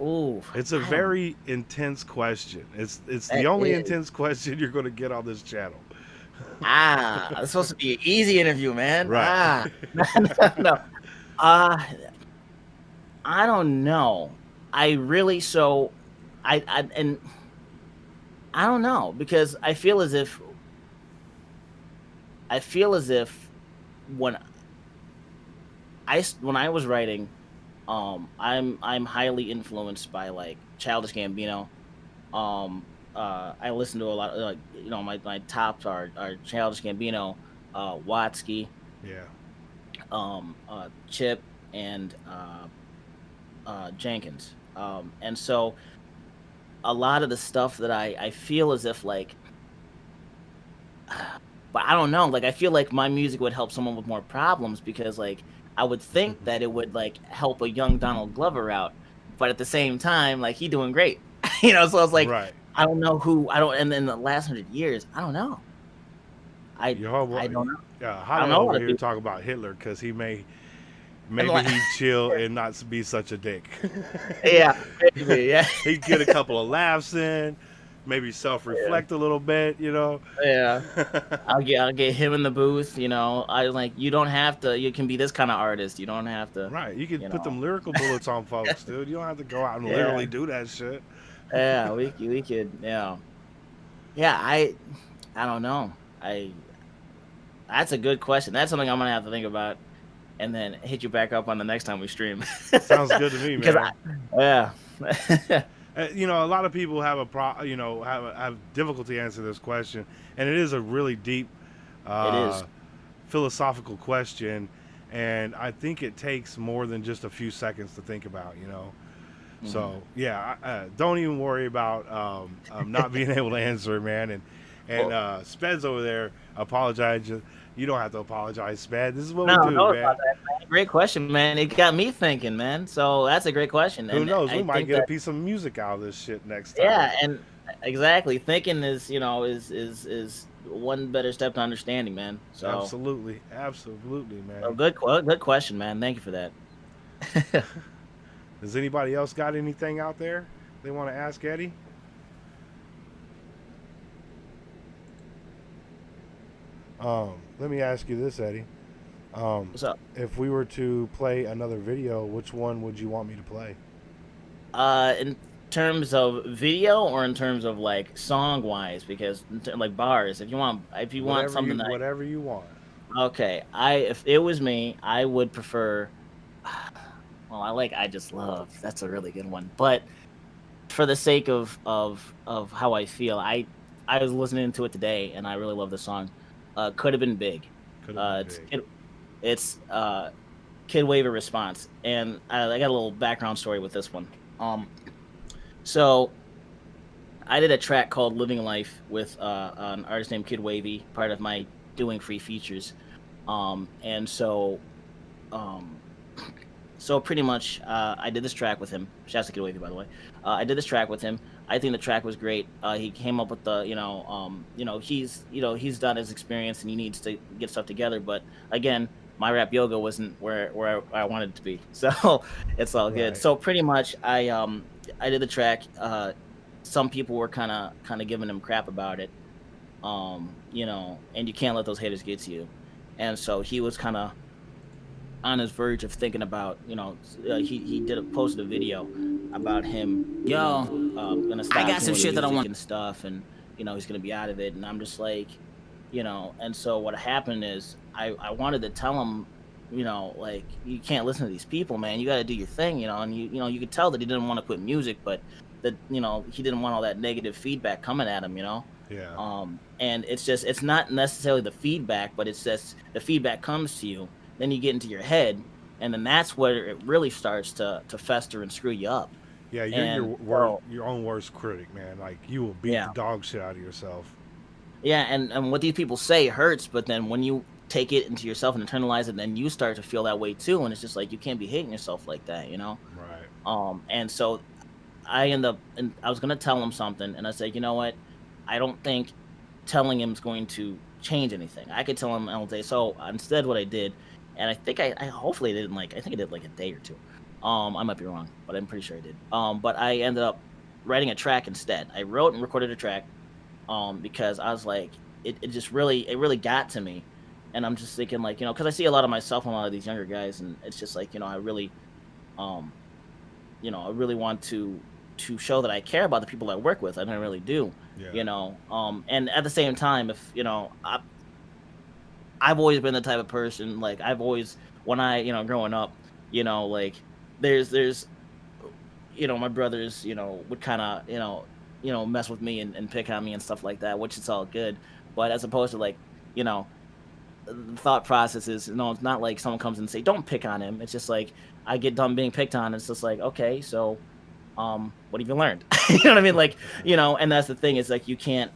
Ooh, It's a I don't. very intense question. It's the That only is intense question you're going to get on this channel. it's supposed to be an easy interview, man. Right. No. Uh, I don't know. I really so and I don't know because I feel as if when when I was writing, I'm highly influenced by like Childish Gambino. I listen to a lot of like my tops are Childish Gambino, Watsky, Yeah. Chip, and Jenkins. And so a lot of the stuff that I feel as if like, but I don't know, like I feel like my music would help someone with more problems because like I would think that it would like help a young Donald Glover out, but at the same time, like he doing great, So I was like, Right. I don't know who I don't, and in the last 100 years, I don't know. I Your I homeboy, don't know. I don't Hollow know a over lot of here people, talk about Hitler because and maybe like, he'd chill and not be such a dick. yeah, maybe, yeah, He'd get a couple of laughs in, maybe yeah, self-reflect a little bit. yeah. I'll get him in the booth. I like you don't have to. You can be this kind of artist. You don't have to. Right. You could You put know. them lyrical bullets on folks, dude. You don't have to go out and Yeah, literally do that shit. yeah. We could. Yeah, yeah. I don't know. That's a good question. That's something I'm gonna have to think about, and then hit you back up on the next time we stream. Sounds good to me, Because man. yeah, A lot of people have have difficulty answering this question, and it is a really deep, it is. uh, philosophical question, and I think it takes more than just a few seconds to think about. Mhm. So yeah, don't even worry about not being able to answer it, man. And Well, Speds over there apologize. You don't have to apologize, Sped. This is what no, we do, no, it's not man. that, man. Great question, man. It got me thinking, man. So that's a great question, Who and knows? We I might think get a that piece of music out of this shit next time. yeah, and exactly. Thinking is, is one better step to understanding, man. So, Absolutely, absolutely, so man. good question, man. Thank you for that. Does anybody else got anything out there they want to ask Eddie? Let me ask you this, Eddie. What's up? If we were to play another video, which one would you want me to play? In terms of video or in terms of like song wise, because like bars, if you want something that Whatever you want. okay, if it was me, I would prefer. Well, I just love. That's a really good one, but for the sake of how I feel, I was listening to it today and I really love the song. Could have been big. Could have It's been big. Kid Wave response, and I got a little background story with this one. So I did a track called "Living Life" with an artist named Kid Wavy, part of my doing free features, and um, so pretty much I did this track with him. Shouts to Kid Wavy, by the way. I did this track with him. I think the track was great. He came up with the, he's done his experience and he needs to get stuff together. But again, my rap yoga wasn't where I wanted it to be, so it's all good. Right. So pretty much, I did the track. Some people were kind of giving him crap about it, and you can't let those haters get to you. And so he was kind of on his verge of thinking about, he posted a video about him, gonna stop. I got some doing shit that I music want- and stuff, and he's gonna be out of it. And I'm just like, and so what happened is I wanted to tell him, like, you can't listen to these people, man. You got to do your thing, and you could tell that he didn't want to quit music, but that he didn't want all that negative feedback coming at him, Yeah. And it's not necessarily the feedback, but it's just the feedback comes to you, then you get into your head, and then that's where it really starts to fester and screw you up. Yeah, you're your own worst critic, man. Like, you will beat the dog shit out of yourself. Yeah, and what these people say hurts, but then when you take it into yourself and internalize it, then you start to feel that way too, and it's just like you can't be hating yourself like that, Right. And so I was gonna tell him something, and I said, you know what, I don't think telling him is going to change anything. I could tell him all day. So instead, what I did, and I think I hopefully didn't I think I did like a day or two. I might be wrong, but I'm pretty sure I did. But I ended up writing a track instead. I wrote and recorded a track, because I was like, it really got to me, and I'm just thinking like, because I see a lot of myself in a lot of these younger guys, and it's just like, I really want to show that I care about the people I work with, and I really do. Yeah. And at the same time, if I've always been the type of person, like, I've always, when I growing up, like, there's my brothers would kind of mess with me and pick on me and stuff like that, which is all good, but as opposed to like, the thought process is, it's not like someone comes and say don't pick on him. It's just like I get done being picked on, it's just like, okay, so what have you learned? You know what I mean? Like, and that's the thing, is like, you can't,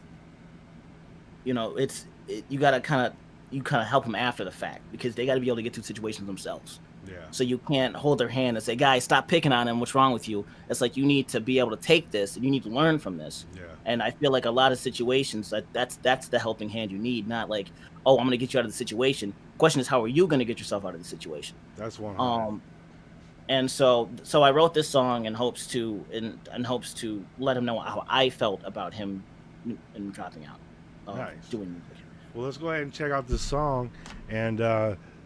you gotta kind of help them after the fact, because they got to be able to get through situations themselves. Yeah. So you can't hold their hand and say, guys, stop picking on him, what's wrong with you? It's like, you need to be able to take this and you need to learn from this. Yeah. And I feel like a lot of situations, that's the helping hand you need, not like, oh, I'm gonna get you out of the situation. The question is, how are you gonna get yourself out of the situation? That's one. And so I wrote this song in hopes to let him know how I felt about him and dropping out, Nice. doing music. Well, let's go ahead and check out this song, and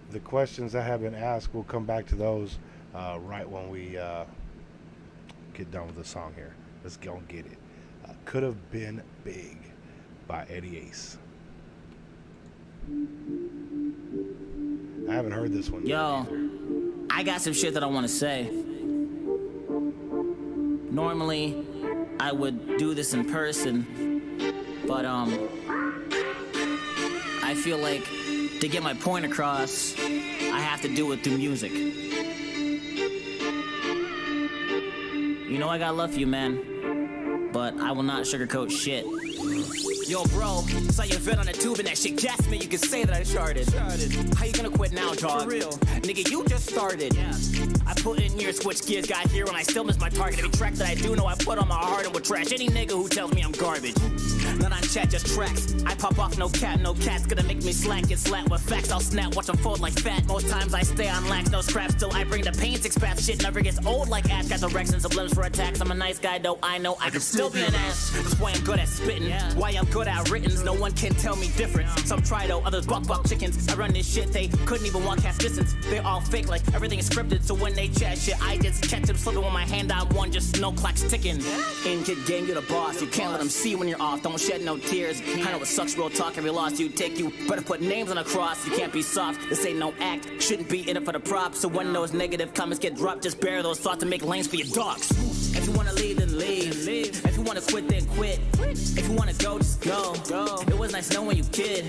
the questions that have been asked, we'll come back to those right when we get done with the song here. Let's go and get it. Could Have Been Big by Eddie Ace. I haven't heard this one yet Yo, either. I got some shit that I want to say. Normally, I would do this in person, but I feel like to get my point across, I have to do it through music. I got love for you, man, but I will not sugarcoat shit. Yo, bro, saw your vid on the tube and that shit gassed me. You can say that I sharded. How you gonna quit now, dog? For real. Nigga, you just started. Yeah. I put in years, switch gears, got here, and I still miss my target. Every track that I do know I put on my heart and will trash any nigga who tells me I'm garbage. Not Not on chat, just tracks. I pop off, no cat, no cat's gonna make me slack. Get slapped with facts, I'll snap, watch them fold like fat. Most times I stay on lax, no scraps. Till I bring the pain, six paths. Shit never gets old like ash. Got directions of limbs for attacks. I'm a nice guy, though I know I can still be an ass. That's why I'm good at spitting. Why I'm good at writtens. No one can tell me different. Some try though, others buck chickens. I run this shit, they couldn't even walk half distance. They all fake like everything is scripted. So when they chat shit, I just catch them slipping with my hand on one, just no clock's ticking. In kid game, you're the boss. You can't let them see when you're off. Don't shed no tears. I know it sucks, real talk. Every loss you take, you better put names on a cross. You can't be soft. This ain't no act. Shouldn't be in it for the props. So when those negative comments get dropped, just bear those thoughts and make lanes for your dogs. If you wanna leave, then leave. If you wanna quit, then quit. If you wanna go, just go. It was nice knowing you, kid.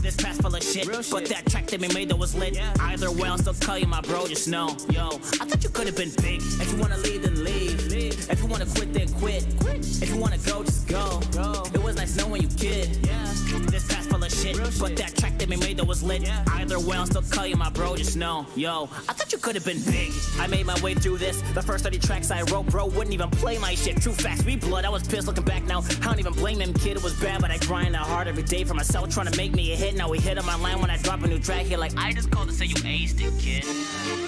This past full of shit, but that track that we made that was lit. Either way, I'll still call you my bro. Just know, yo, I thought you could have been big. If you wanna leave, then leave. If you wanna quit, then quit. If you wanna go, just go. It was nice knowing you, kid. This past full of shit, but that track that we made that was lit. Either way, I'll still call you my bro. Just know, yo, I thought you could have been big. I made my way through this. The first 30 tracks I wrote, bro, wouldn't even play my shit. True facts, we blood. I was pissed looking back now. I don't even blame him, kid. It was bad, but I grind out hard every day for myself, trying to make me a hit. Now we hit on my line when I drop a new track here. Like, I just called to say you aced it, kid.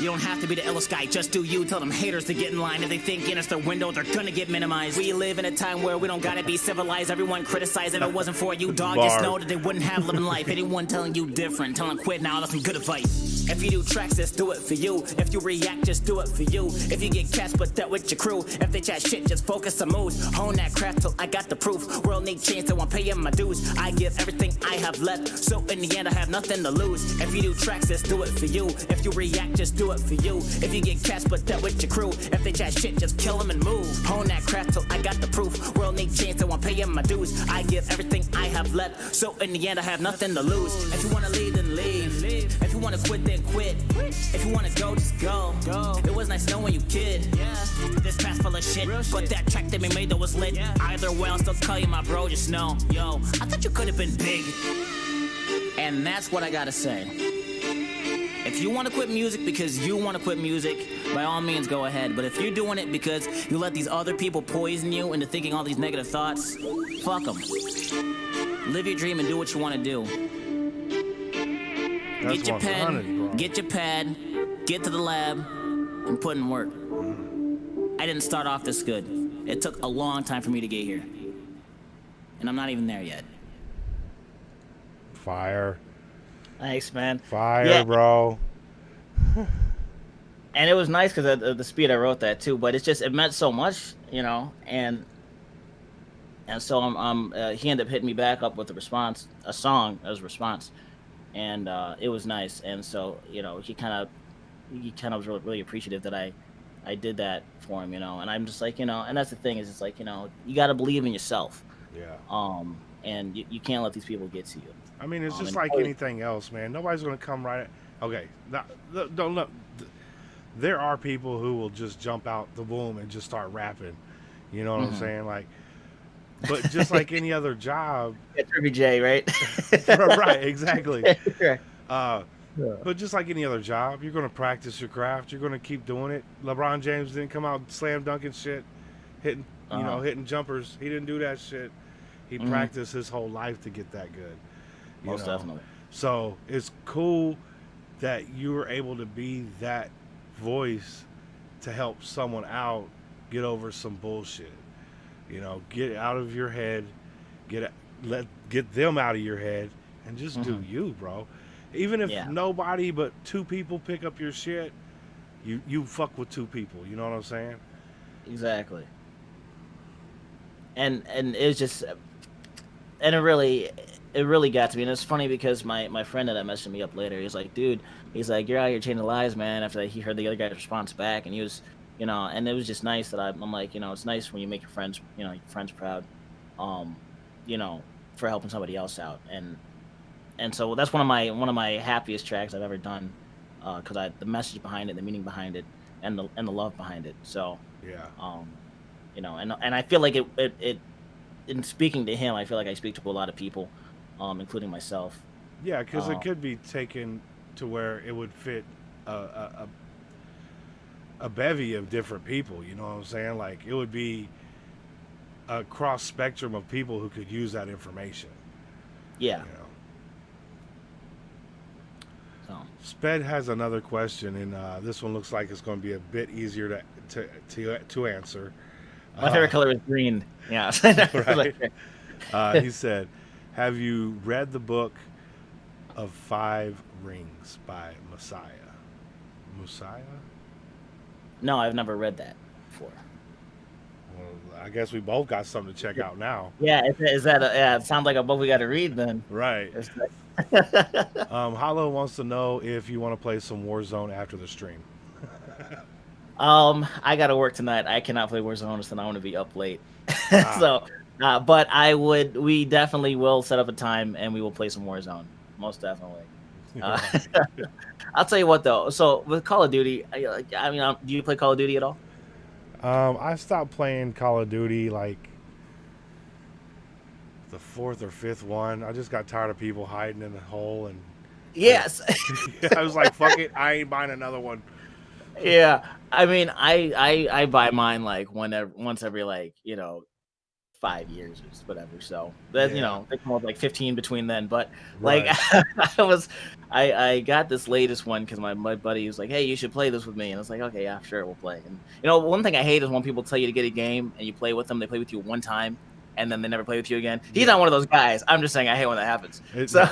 You don't have to be the illest guy, just do you. Tell them haters to get in line. If they think against their window, they're gonna get minimized. We live in a time where we don't gotta be civilized. Everyone criticized. If it wasn't for you, dog, just know that they wouldn't have living life. Anyone telling you different, tell them quit now. That's some good advice. If you do tracks, just do it for you. If you react, just do it for you. If you get cats, put that with your crew. If they chat shit, just focus on moves. Hone that craft till I got the proof. World need change, so I'm paying my dues. I give everything I have left, so in the end I have nothing to lose. If you do tracks, just do it for you. If you react, just do it for you. If you get cats, put that with your crew. If they chat shit, just kill them and move. Hone that craft till I got the proof. World need change, so I'm paying my dues. I give everything I have left, so in the end I have nothing to lose. If you wanna leave, then leave. If you wanna quit, then quit. If you wanna go, just go. It was nice knowing you, kid. This past full of shit, but that track that we made that was lit. Either way, I'll still call you my bro. Just know, yo, I thought you could have been big. And that's what I gotta say. If you want to quit music because you want to quit music, by all means go ahead. But if you're doing it because you let these other people poison you into thinking all these negative thoughts, fuck them. Live your dream and do what you want to do. That's Get your pen, 100, bro. get your pad, get to the lab, and put in work. I didn't start off this good. It took a long time for me to get here. And I'm not even there yet. Fire. Thanks, man. Fire, Yeah. bro. And it was nice because of the speed I wrote that too. But it's just, it meant so much, you know. And so he ended up hitting me back up with a song as a response, and it was nice. And so, you know, he kind of was really, really appreciative that I did that for him, you know. And I'm just like, you know, and that's the thing is, it's like, you know, you got to believe in yourself. Yeah. And you can't let these people get to you. I mean, it's just like anything else, man. Nobody's going to come right. Okay, don't look. There are people who will just jump out the womb and just start rapping. You know what I'm saying? Like, but just like any other job. It's Ruby J, right? Right, exactly. Yeah. But just like any other job, you're going to practice your craft. You're going to keep doing it. LeBron James didn't come out slam dunking shit, hitting hitting jumpers. He didn't do that shit. He practiced his whole life to get that good. Most definitely. So it's cool that you were able to be that voice to help someone out get over some bullshit. You know, get out of your head, get them out of your head, and just do you, bro. Even if nobody but two people pick up your shit, you fuck with two people. You know what I'm saying? Exactly. And it was just, and it really got to me. And it's funny because my friend that messaged me up later, he's like, dude, he's like, you're out here changing lives, man. After he heard the other guy's response back, and he was, you know, and it was just nice that I'm like, you know, it's nice when you make your friends, you know, your friends proud, you know, for helping somebody else out. And so that's one of my happiest tracks I've ever done, because the message behind it, the meaning behind it, and the love behind it. So yeah, you know, and I feel like it in speaking to him, I feel like I speak to a lot of people, including myself. Yeah, because it could be taken to where it would fit a bevy of different people. You know what I'm saying? Like, it would be a cross spectrum of people who could use that information. Yeah. You know. So. Sped has another question, and this one looks like it's going to be a bit easier to answer. My favorite color is green. Yeah. Right. He said, "Have you read the book of 5 Rings by Messiah?" Messiah? No, I've never read that before. Well, I guess we both got something to check out now. Yeah, is that yeah? It sounds like a book we got to read then. Right. Hollow wants to know if you want to play some Warzone after the stream. I got to work tonight. I cannot play Warzone tonight. I want to be up late. So, but we definitely will set up a time and we will play some Warzone. Most definitely. I'll tell you what though. So with Call of Duty, I mean, do you play Call of Duty at all? I stopped playing Call of Duty like the 4th or 5th one. I just got tired of people hiding in the hole, and yes, I was like, "Fuck it, I ain't buying another one." Yeah, I mean, I buy mine like once every like 5 years or whatever. So that they come up like 15 between then. But like Right. I got this latest one because my buddy was like, "Hey, you should play this with me," and I was like, "Okay, yeah, sure, we'll play." And one thing I hate is when people tell you to get a game and you play with them, they play with you one time and then they never play with you again. He's not one of those guys. I'm just saying I hate when that happens. So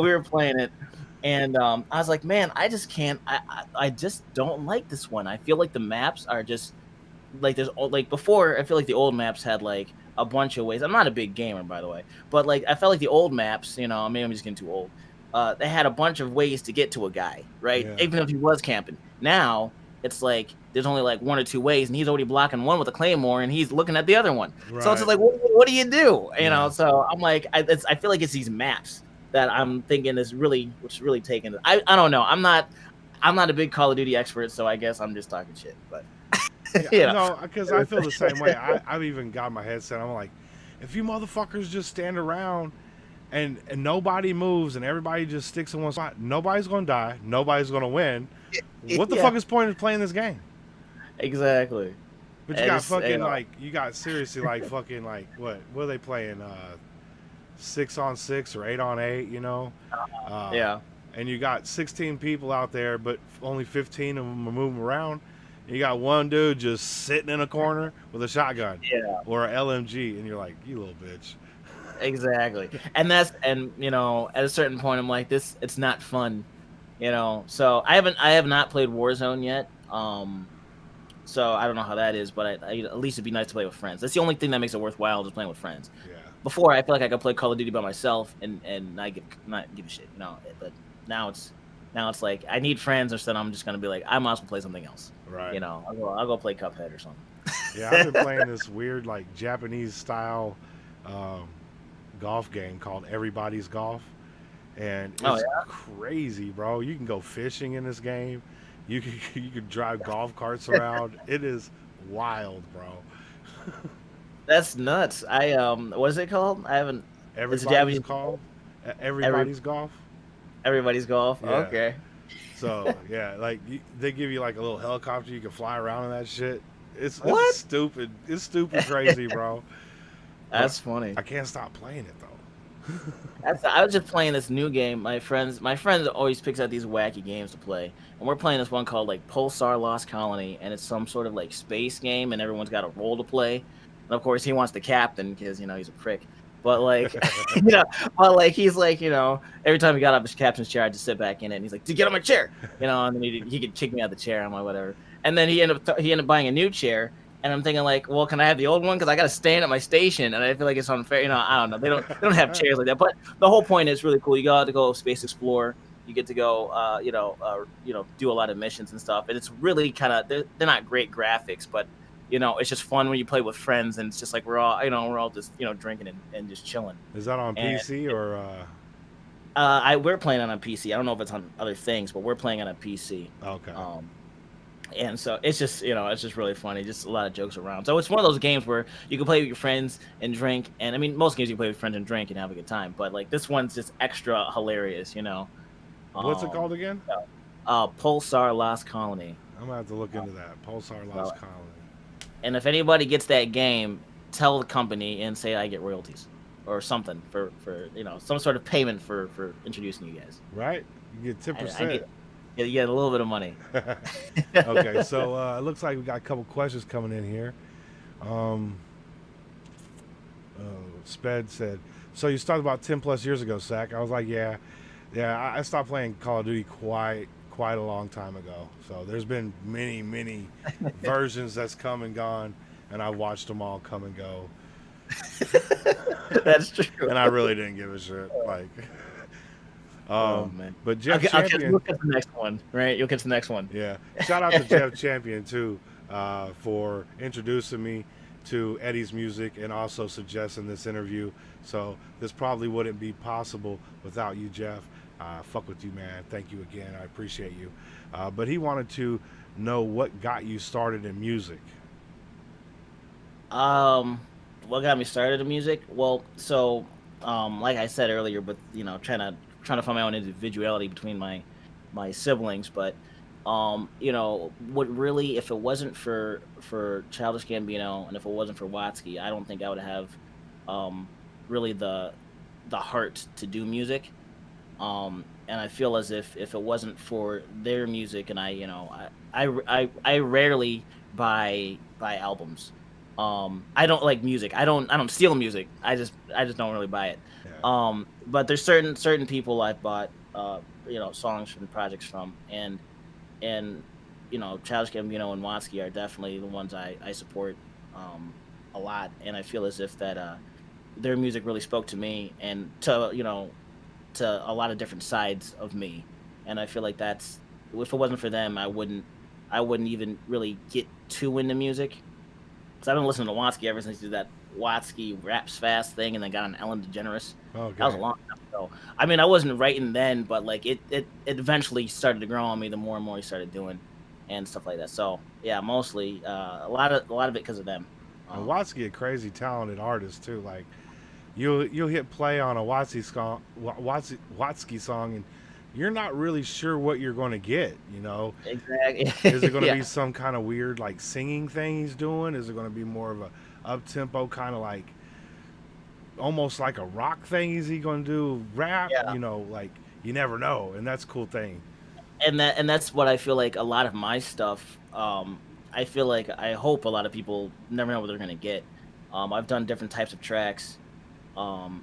we were playing it. And I was like, man, I just can't. I just don't like this one. I feel like the maps are just like before. I feel like the old maps had like a bunch of ways. I'm not a big gamer, by the way, but like I felt like the old maps. Maybe I'm just getting too old. They had a bunch of ways to get to a guy, right? Yeah. Even if he was camping. Now it's like there's only like 1 or 2 ways, and he's already blocking one with a claymore, and he's looking at the other one. Right. So it's just like, what do you do? Yeah. So I'm like, I feel like it's these maps that I'm thinking is really taking it. I don't know. I'm not a big Call of Duty expert, so I guess I'm just talking shit. But No, because I feel the same way. I've even got my headset. I'm like, if you motherfuckers just stand around and nobody moves and everybody just sticks in one spot, nobody's gonna die. Nobody's gonna win. What the fuck is the point of playing this game? Exactly. But you got fucking you got seriously like fucking like what are they playing? 6-on-6 or 8-on-8, Yeah. And you got 16 people out there, but only 15 of them are moving around. And you got one dude just sitting in a corner with a shotgun, or an LMG, and you're like, you little bitch. Exactly. And at a certain point, I'm like, it's not fun, So I have not played Warzone yet. So I don't know how that is, but at least it'd be nice to play with friends. That's the only thing that makes it worthwhile, just playing with friends. Yeah. Before, I feel like I could play Call of Duty by myself and not give a shit, But now it's like I need friends, or instead I'm just gonna be like, I might as well play something else. Right. I'll go play Cuphead or something. Yeah, I've been playing this weird like Japanese style golf game called Everybody's Golf, and it's crazy, bro. You can go fishing in this game. You can drive golf carts around. It is wild, bro. That's nuts. What is it called? I haven't. Everybody's called Everybody's Golf. Everybody's Golf. Yeah. Okay. So yeah, like they give you like a little helicopter, you can fly around in that shit. It's stupid. It's stupid crazy, bro. That's funny. I can't stop playing it though. I was just playing this new game. My friends always picks out these wacky games to play, and we're playing this one called like Pulsar Lost Colony, and it's some sort of like space game, and everyone's got a role to play. And of course, he wants the captain because he's a prick. But like, he's like, every time he got up his captain's chair, I just sit back in it, and he's like, "Dude, get on my chair," and then he could kick me out of the chair. I'm like, whatever. And then he ended up buying a new chair. And I'm thinking like, well, can I have the old one? Because I got to stand at my station, and I feel like it's unfair. I don't know. They don't have chairs like that. But the whole point is really cool. You got to go space explore. You get to go, do a lot of missions and stuff. And it's really kind of they're not great graphics, but it's just fun when you play with friends, and it's just like we're all just drinking and just chilling. Is that on PC or? We're playing on a PC. I don't know if it's on other things, but we're playing on a PC. Okay. And so it's just really funny, just a lot of jokes around. So it's one of those games where you can play with your friends and drink. And I mean, most games you can play with friends and drink and have a good time. But like this one's just extra hilarious, What's it called again? Pulsar Lost Colony. I'm gonna have to look into that. Pulsar Lost Colony. And if anybody gets that game, tell the company and say I get royalties or something for some sort of payment for introducing you guys. Right? You get I 10%. get a little bit of money. Okay, so it looks like we got a couple questions coming in here. Um, Sped said, "So you started about 10 plus years ago, Sack?" I was like, "Yeah, yeah." I stopped playing Call of Duty quite a long time ago. So there's been many versions that's come and gone, and I watched them all come and go. That's true. And I really didn't give a shit. Like, Oh man. but Jeff I'll Champion. look at the next one, right? You'll catch the next one. Yeah. Shout out to Jeff Champion too, for introducing me to Eddie's music and also suggesting this interview. So this probably wouldn't be possible without you, Jeff. Fuck with you, man. Thank you again. I appreciate you. But he wanted to know what got you started in music. What got me started in music? Well, so like I said earlier, but trying to find my own individuality between my siblings, but what really, if it wasn't for Childish Gambino and if it wasn't for Watsky, I don't think I would have really the heart to do music. And I feel as if it wasn't for their music, and I rarely buy albums. I don't like music. I don't steal music. I just don't really buy it. Yeah. But there's certain people I've bought songs from projects from, and Childish Gambino and Watsky are definitely the ones I support a lot, and I feel as if that their music really spoke to me and to a lot of different sides of me, and I feel like that's, if it wasn't for them, I wouldn't even really get too into music, because I've been listening to Watsky ever since he did that Watsky Raps Fast thing, and then got on Ellen DeGeneres. Okay. That was a long time ago. I mean, I wasn't writing then, but like it eventually started to grow on me the more and more he started doing and stuff like that. So yeah, mostly a lot of it because of them. And Watsky, a crazy talented artist too. Like you'll hit play on a Watsky song, and you're not really sure what you're going to get. Exactly. Is it going to Yeah. be some kind of weird like singing thing he's doing? Is it going to be more of a up tempo kind of like almost like a rock thing? Is he going to do rap? Yeah. Like you never know, and that's a cool thing. And that's what I feel like a lot of my stuff. I feel like, I hope a lot of people never know what they're gonna get. I've done different types of tracks,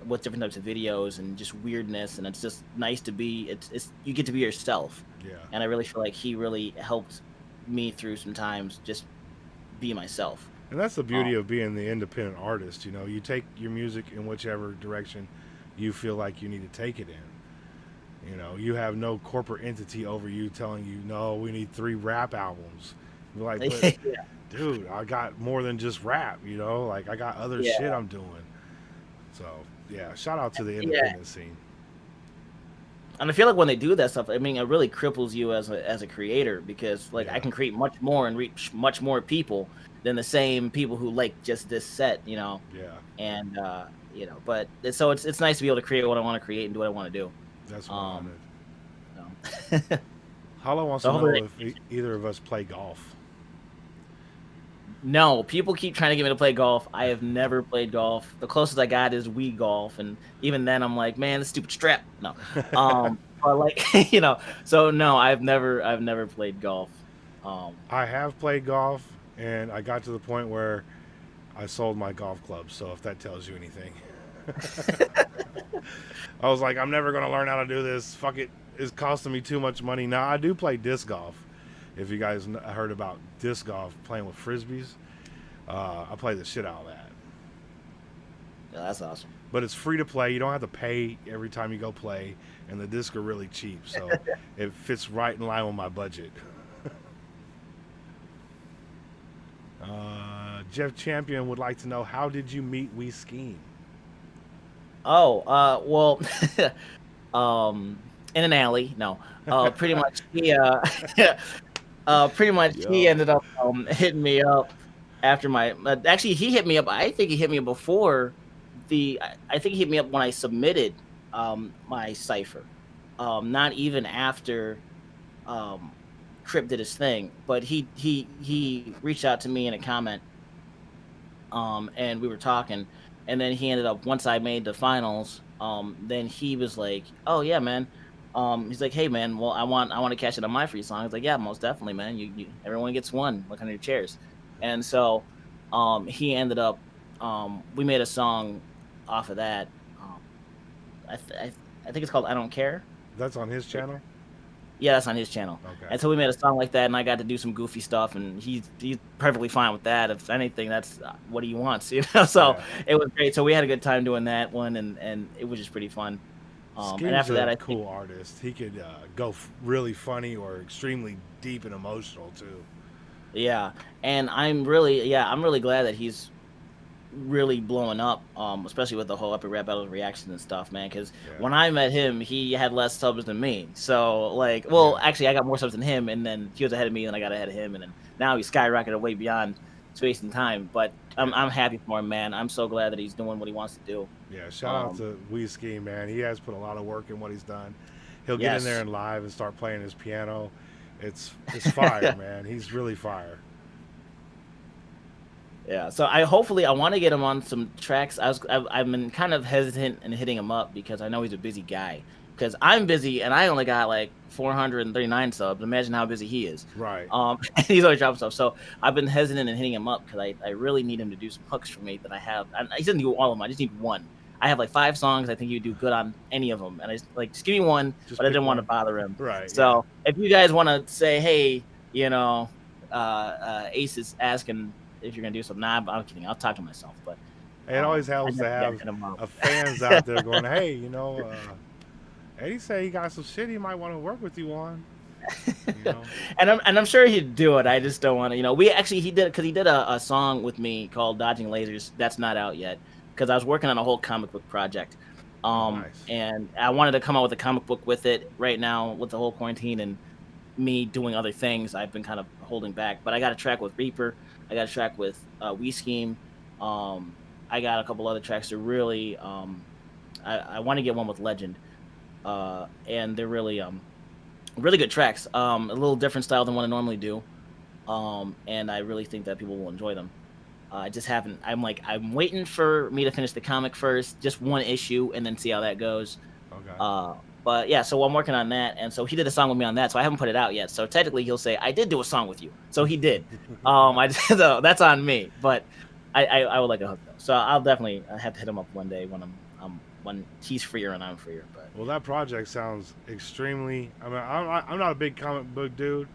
with different types of videos and just weirdness, and it's just nice to be. It's you get to be yourself. Yeah. And I really feel like he really helped me through some times, just be myself. And that's the beauty of being the independent artist. You take your music in whichever direction you feel like you need to take it in. You have no corporate entity over you telling you, no, we need 3 rap albums. You're like, but, Yeah. dude, I got more than just rap, like I got other shit I'm doing. So, yeah, shout out to the independent scene. And I feel like when they do that stuff, I mean, it really cripples you as a creator, because like I Yeah. can create much more and reach much more people than the same people who like just this set, Yeah. and but so it's nice to be able to create what I want to create and do what I want to do. That's what I wanted. So. Hala wants So to know hopefully- if either of us play golf. No, people keep trying to get me to play golf. I have never played golf. The closest I got is Wii golf, and even then, I'm like, man, this stupid strap. No, but like, so no, I've never played golf. I have played golf, and I got to the point where I sold my golf clubs. So if that tells you anything, I was like, I'm never going to learn how to do this. Fuck it. It's costing me too much money. Now, I do play disc golf. If you guys heard about disc golf, playing with Frisbees, I play the shit out of that. Yeah, that's awesome. But it's free to play. You don't have to pay every time you go play. And the discs are really cheap. So it fits right in line with my budget. Jeff Champion would like to know, how did you meet We Scheme? Oh, well, in an alley. No, pretty much he, he ended up hitting me up after my. Actually, he hit me up. I think he hit me up before I think he hit me up when I submitted my cipher. Not even after Crip did his thing, but he reached out to me in a comment and we were talking, and then he ended up once I made the finals. Then he was like, "Oh yeah, man." He's like, "Hey man, well I want to catch it on my free song." I was like, "Yeah, most definitely, man. You everyone gets one. Look under your chairs." And so, he ended up, we made a song off of that. Um, I think it's called "I Don't Care." That's on his channel. Yeah, that's on his channel. Okay. And so we made a song like that, and I got to do some goofy stuff, and he's perfectly fine with that. If anything, that's what he wants, you know. So Yeah. it was great. So we had a good time doing that one, and it was just pretty fun. And Scheme's after that, a I think, cool artist. He could go really funny or extremely deep and emotional too. yeah. And I'm really glad that he's really blowing up, especially with the whole Epic Rap Battles reaction and stuff, man. Because Yeah. when I met him, he had less subs than me. So like, well, Yeah. actually, I got more subs than him, and then he was ahead of me, and I got ahead of him, and then now he's skyrocketed way beyond space and time. But I'm happy for him, man. I'm so glad that he's doing what he wants to do. Yeah, shout out Um, to Wee Scheme, man. He has put a lot of work in what he's done. He'll get in there yes. and live and start playing his piano. It's fire, man. He's really fire. Yeah, so I want to get him on some tracks. I've been kind of hesitant in hitting him up because I know he's a busy guy. Because I'm busy and I only got like 439 subs. Imagine how busy he is. Right. And he's always dropping stuff. So I've been hesitant in hitting him up because I really need him to do some hooks for me that I have. He doesn't do all of them. I just need one. I have like 5 songs. I think you'd do good on any of them. And just give me one, Just but I pick didn't want to one. bother him. Right. So if you guys want to say, hey, you know, Ace is asking if you're gonna do something. Nah, I'm kidding. I'll talk to myself. But Yeah. It always I helps to definitely gotta have hit him up. fans out there going, "Hey, Eddie say he got some shit he might want to work with you on." You know. And I'm sure he'd do it. I just don't want to. We actually he did because he did a song with me called "Dodging Lasers." That's not out yet because I was working on a whole comic book project. Oh, nice. And I wanted to come out with a comic book with it right now with the whole quarantine and me doing other things. I've been kind of holding back, but I got a track with Reaper. I got a track with Wee Scheme. I got a couple other tracks to really. I want to get one with Legend, and they're really good tracks. A little different style than what I normally do, and I really think that people will enjoy them. I just haven't. I'm waiting for me to finish the comic first, just one issue, and then see how that goes. Okay. But yeah, so I'm working on that, and so he did a song with me on that. So I haven't put it out yet. So technically, he'll say I did do a song with you. So he did. So that's on me. But I would like a hook though. So I'll definitely have to hit him up one day when he's freer and I'm freer. But Well, that project sounds extremely. I mean, I'm not a big comic book dude,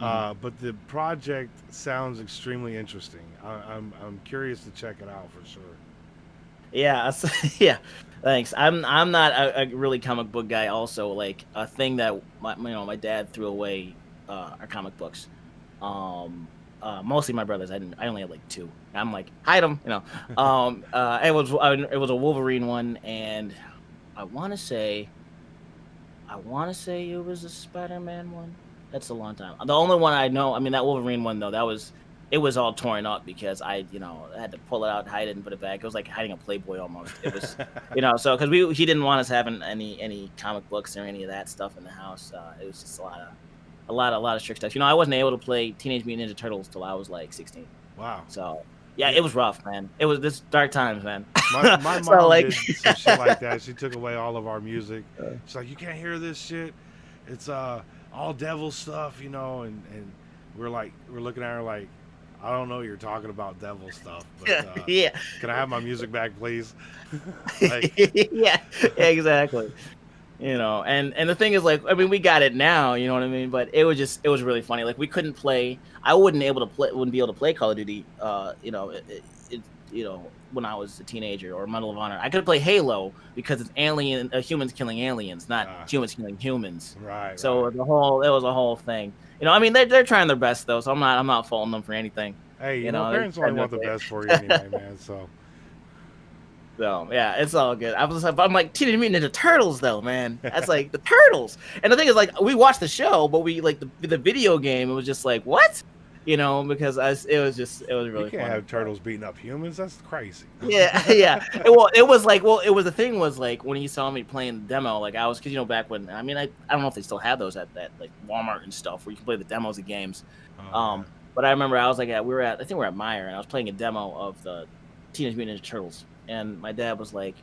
but the project sounds extremely interesting. I'm curious to check it out for sure. yeah, yeah. Thanks. I'm not a really comic book guy. Also, like a thing that my dad threw away are comic books. Mostly my brothers. I only had like 2. I'm like hide them. It was a Wolverine one, and I want to say it was a Spider-Man one. That's a long time. The only one I know, I mean, that Wolverine one though, it was all torn up because I had to pull it out, hide it, and put it back. It was like hiding a Playboy almost. It was, so because he didn't want us having any comic books or any of that stuff in the house. It was just a lot of strict stuff. I wasn't able to play Teenage Mutant Ninja Turtles till I was like 16. Wow. So yeah, it was rough, man. It was this dark times, man. My mom So, like, did some shit like that. She took away all of our music. She's like, "You can't hear this shit. It's all devil stuff, and we're looking at her like, I don't know what you're talking about, devil stuff, but yeah, can I have my music back, please?" Like, yeah, exactly. And the thing is, like, I mean, we got it now, you know what I mean? But it was really funny. Like, we couldn't play. I wouldn't be able to play Call of Duty. When I was a teenager, or Medal of Honor, I could play Halo because it's humans killing aliens, not humans killing humans. right. So Right. it was a whole thing. I mean, they're trying their best though, so I'm not faulting them for anything. Hey, they're parents only trying want the their best for you anyway, man. So So yeah, it's all good. I'm like Teenage Mutant Ninja Turtles though, man. That's like the Turtles. And the thing is, like, we watched the show, but we like the video game. It was just like what, because it was really you can't funny. have turtles beating up humans. That's crazy. Yeah, yeah. The thing was like when he saw me playing the demo, like I was, because back when, I mean, I don't know if they still have those at that like Walmart and stuff where you can play the demos of games. Oh, But I remember I was like, I think we were at Meyer, and I was playing a demo of the Teenage Mutant Ninja Turtles, and my dad was like,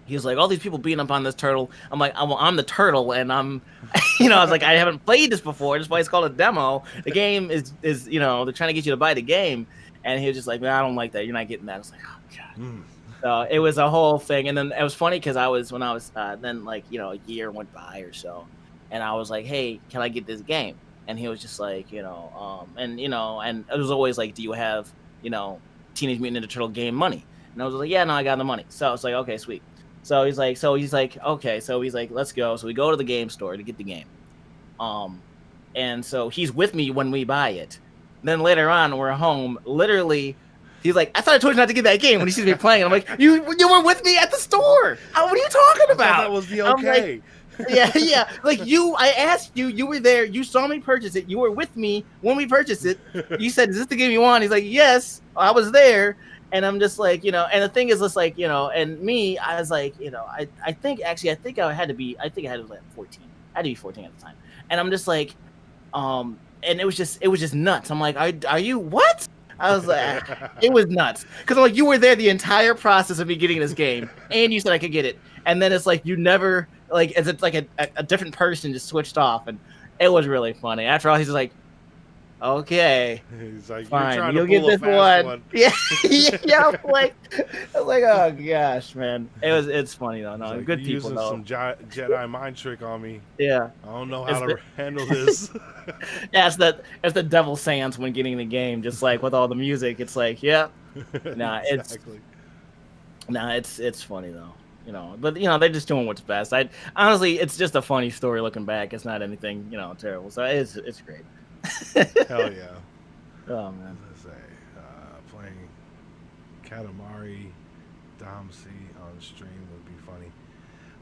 he was like, all these people beating up on this turtle. I'm like, I'm the turtle, and I'm, I was like, I haven't played this before. That's why it's called a demo. The game is, they're trying to get you to buy the game. And he was just like, man, I don't like that. You're not getting that. I was like, oh, God. So it was a whole thing. And then it was funny because when I was, then like, a year went by or so. And I was like, hey, can I get this game? And he was just like, and it was always like, do you have, Teenage Mutant Ninja Turtle game money? And I was like, yeah, no, I got the money. So I was like, okay, sweet. So he's like, okay. So he's like, let's go. So we go to the game store to get the game. And so he's with me when we buy it. Then later on, we're home. Literally, he's like, I thought I told you not to get that game when he sees me playing. I'm like, you were with me at the store. What are you talking about? That was the okay. Like, yeah. Like I asked you, you were there. You saw me purchase it. You were with me when we purchased it. You said, is this the game you want? He's like, yes, I was there. And I'm just like, and the thing is, it's like, and me, I was like, I think I had to be like 14. I had to be 14 at the time. And I'm just like, and it was just nuts. I'm like, are you what? I was like, it was nuts. Because I'm like, you were there the entire process of me getting this game, and you said I could get it. And then it's like, you never, like, it's like a different person just switched off. And it was really funny. After all, he's just like, okay, he's like, fine, you'll get this one. Yeah, yeah. I was like, oh gosh, man. It's funny though. No, like, good people using though. Some Jedi mind trick on me. Yeah, I don't know how to handle this. Yeah, it's the devil seance when getting the game. Just like with all the music, it's like, yeah, nah, exactly. It's funny though. But they're just doing what's best. Honestly, it's just a funny story looking back. It's not anything terrible. So it's great. Hell yeah. Oh man. Let's say playing Katamari Damacy on stream would be funny.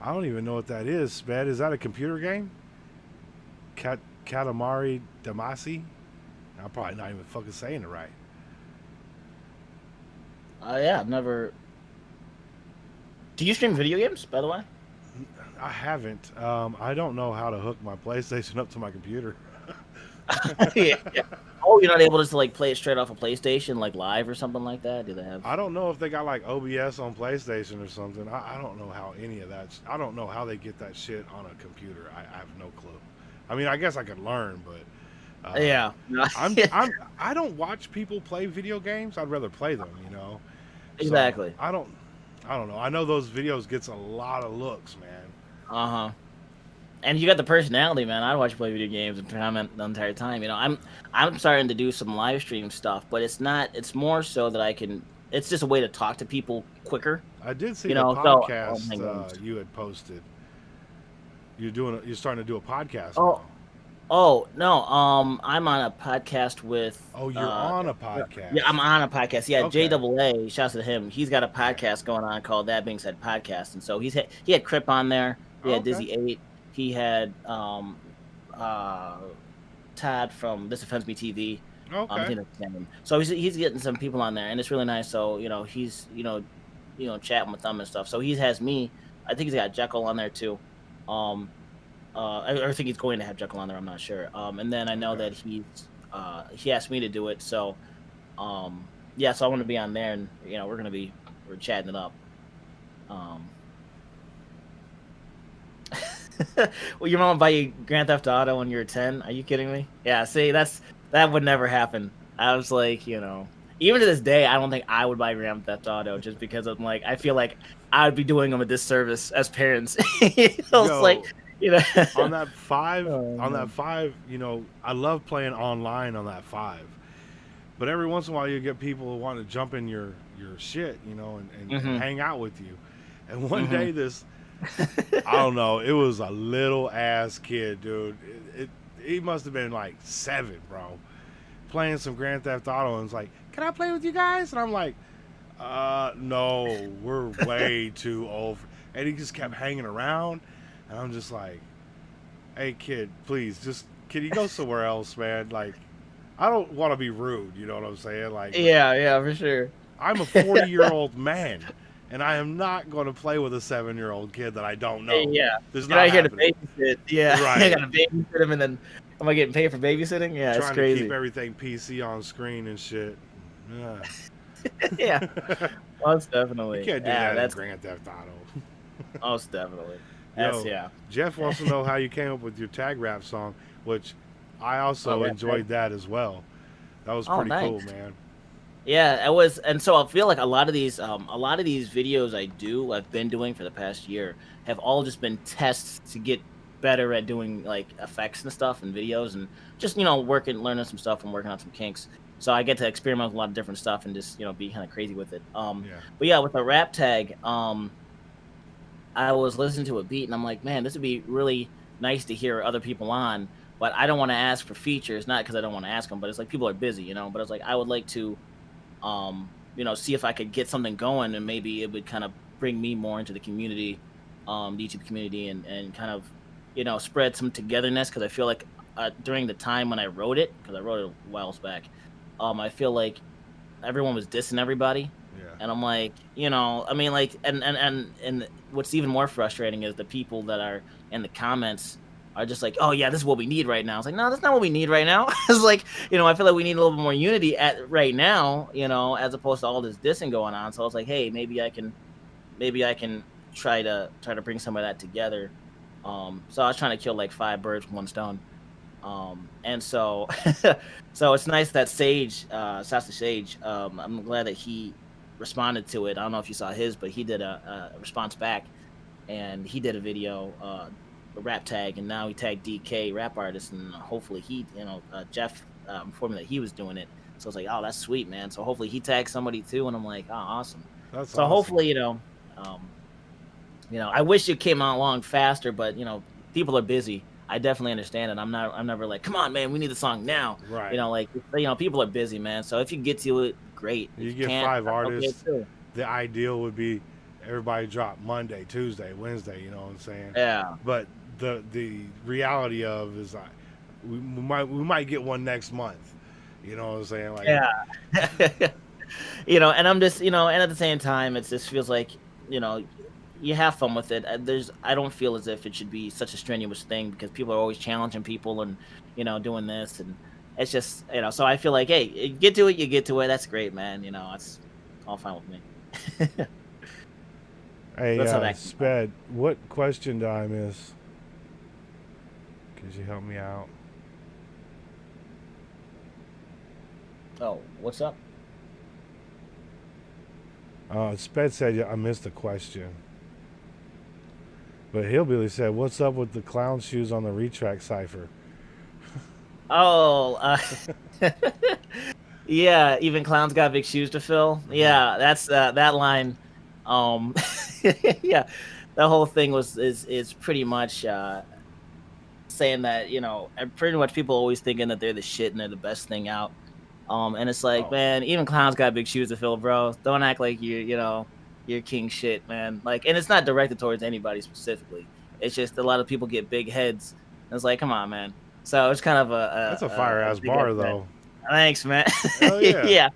I don't even know what that is, Sped. Is that a computer game? Katamari Damacy? I'm probably not even fucking saying it right. Yeah, I've never. Do you stream video games, by the way? I haven't. I don't know how to hook my PlayStation up to my computer. Yeah. Oh, you're not able to like play it straight off a PlayStation, like live or something like that? Do they have? I don't know if they got like OBS on PlayStation or something. I don't know how any of that. I don't know how they get that shit on a computer. I have no clue. I mean, I guess I could learn, but yeah. I don't watch people play video games. I'd rather play them. Exactly. So I don't know. I know those videos gets a lot of looks, man. And you got the personality, man. I watch you play video games and comment the entire time. I'm starting to do some live stream stuff, but it's not. It's more so that I can. It's just a way to talk to people quicker. I did see the podcast you had posted. You're starting to do a podcast. Oh no. I'm on a podcast with. Oh, you're on a podcast. Yeah, I'm on a podcast. Yeah, okay. JAA. Shouts to him. He's got a podcast going on called That Being Said Podcast, and so he had Crip on there. He had Dizzy 8. He had Todd from This Offends Me TV. Okay. So he's getting some people on there, and it's really nice. So he's chatting with them and stuff. So he has me. I think he's got Jekyll on there too. I think he's going to have Jekyll on there. I'm not sure. And then I know that he asked me to do it. So yeah. So I want to be on there, and we're chatting it up. Well, your mom buy you Grand Theft Auto when you were 10? Are you kidding me? Yeah, see, that would never happen. I was like, even to this day, I don't think I would buy Grand Theft Auto just because I'm like, I feel like I would be doing them a disservice as parents. It's like, on that 5, I love playing online on that 5. But every once in a while, you get people who want to jump in your shit, and hang out with you. And one day, this. I don't know. It was a little ass kid, dude. He must have been like 7, bro. Playing some Grand Theft Auto, and it's like, "Can I play with you guys?" And I'm like, "No, we're way too old." And he just kept hanging around, and I'm just like, "Hey, kid, please, can you go somewhere else, man? Like, I don't want to be rude. You know what I'm saying? Like, yeah, for sure. I'm a 40-year-old man. and I am not going to play with a 7-year-old kid that I don't know. Yeah, There's you're not not here to happening. babysit. Yeah, Right. I gotta babysit him, and then am I getting paid for babysitting? Yeah, it's Trying to crazy. keep everything PC on screen and shit. Yeah. Yeah, most You definitely. can't do Yeah, that in that's Grand Theft Auto. most definitely. That's Yo, Jeff wants to know how you came up with your tag rap song, which I also rap enjoyed tag. that as well. That was Oh, pretty cool, nice. man. Yeah, it was, and so I feel like a lot of these videos I've been doing for the past year have all just been tests to get better at doing like effects and stuff and videos, and just learning some stuff and working on some kinks. So I get to experiment with a lot of different stuff and just be kind of crazy with it. Yeah. But yeah, with the rap tag, I was listening to a beat and I'm like, man, this would be really nice to hear other people on, but I don't want to ask for features, not because I don't want to ask them, but it's like people are busy, but it's like I would like to see if I could get something going, and maybe it would kind of bring me more into the community, the YouTube community, and kind of, spread some togetherness. Because I feel like during the time when I wrote it, because I wrote it a while back, I feel like everyone was dissing everybody, Yeah. and I'm like, I mean, like, and what's even more frustrating is the people that are in the comments are just like, oh yeah, this is what we need right now. It's like, no, that's not what we need right now. It's like, I feel like we need a little bit more unity at right now, as opposed to all this dissing going on. So I was like, hey, maybe I can try to bring some of that together. So I was trying to kill like 5 birds with 1 stone. And so so it's nice that Sasta Sage, I'm glad that he responded to it. I don't know if you saw his, but he did a response back, and he did a video, a rap tag, and now he tagged DK rap artist, and hopefully he, Jeff informed me that he was doing it. So I was like, oh, that's sweet, man. So hopefully he tags somebody too, and I'm like, oh, awesome. That's so awesome. Hopefully, I wish it came out along faster, but people are busy. I definitely understand it. I'm never like, come on, man, we need the song now. Right. People are busy, man. So if you get to it, great. You If get can't, 5 that's okay, artists. too. The ideal would be everybody drop Monday, Tuesday, Wednesday. You know what I'm saying? Yeah. But the reality of is we might get one next month. You know what I'm saying? Like, Yeah. And I'm just, and at the same time, it just feels like, you have fun with it. I don't feel as if it should be such a strenuous thing, because people are always challenging people and, doing this, and it's just, so I feel like, hey, you get to it. That's great, man. It's all fine with me. hey, Sped, what question did I miss? Could you help me out? Oh, what's up? Sped said I missed the question. But Hillbilly said, what's up with the clown shoes on the retract cipher? Oh, yeah, even clowns got big shoes to fill. Yeah, that's that line. Yeah, the whole thing is pretty much saying that, and pretty much people always thinking that they're the shit and they're the best thing out. And it's like, man, even clowns got big shoes to fill, bro. Don't act like you're king shit, man. Like, and it's not directed towards anybody specifically. It's just a lot of people get big heads. And it's like, come on, man. So it's kind of that's a fire ass bar, though. Thanks, man. Hell yeah.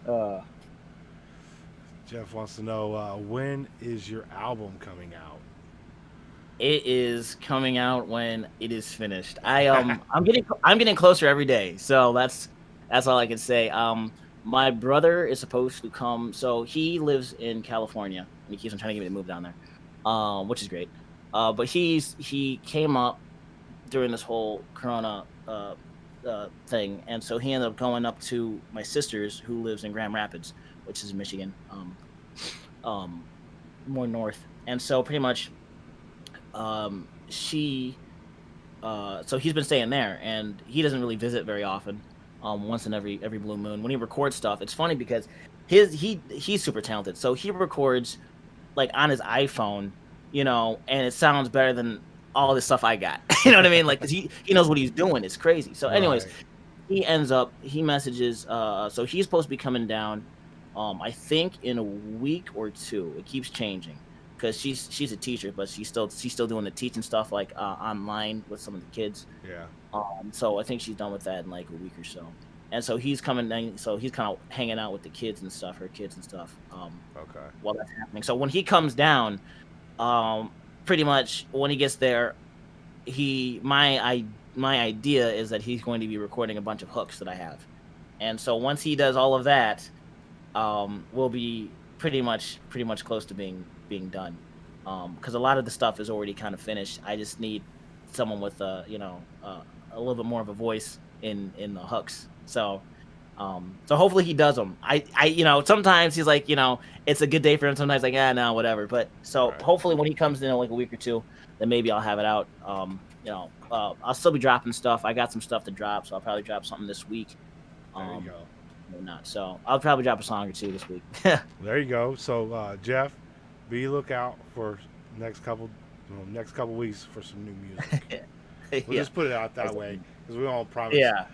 Yeah. Jeff wants to know, when is your album coming out? It is coming out when it is finished. I'm getting closer every day. So that's all I can say. My brother is supposed to come. So he lives in California, and he keeps on trying to get me to move down there, which is great. But he came up during this whole Corona thing, and so he ended up going up to my sister's, who lives in Grand Rapids, which is in Michigan, more north. And so pretty much, so he's been staying there, and he doesn't really visit very often. Once in every blue moon when he records stuff. It's funny because he's super talented, so he records like on his iPhone, and it sounds better than all this stuff I got. You know what I mean? Like, 'cause he knows what he's doing. It's crazy. So anyways, Right. he messages, so he's supposed to be coming down, I think in a week or 2. It keeps changing, because she's a teacher, but she's still doing the teaching stuff like online with some of the kids. Yeah. So I think she's done with that in like a week or so. and so he's coming in, so he's kind of hanging out with the kids and stuff, her kids and stuff, Okay. while that's happening. So when he comes down, pretty much when he gets there, my idea is that he's going to be recording a bunch of hooks that I have, and so once he does all of that, we'll be pretty much close to being done, because a lot of the stuff is already kind of finished. I just need someone with a little bit more of a voice in the hooks. So hopefully he does them. I sometimes he's like, it's a good day for him. Sometimes like, no, whatever. But so Right. hopefully when he comes in like a week or two, then maybe I'll have it out. I'll still be dropping stuff. I got some stuff to drop, so I'll probably drop something this week. There you go. Or not. So I'll probably drop a song or two this week. There you go. So Jeff, be lookout for next couple weeks for some new music. We'll just put it out that way because we don't promise. Yeah.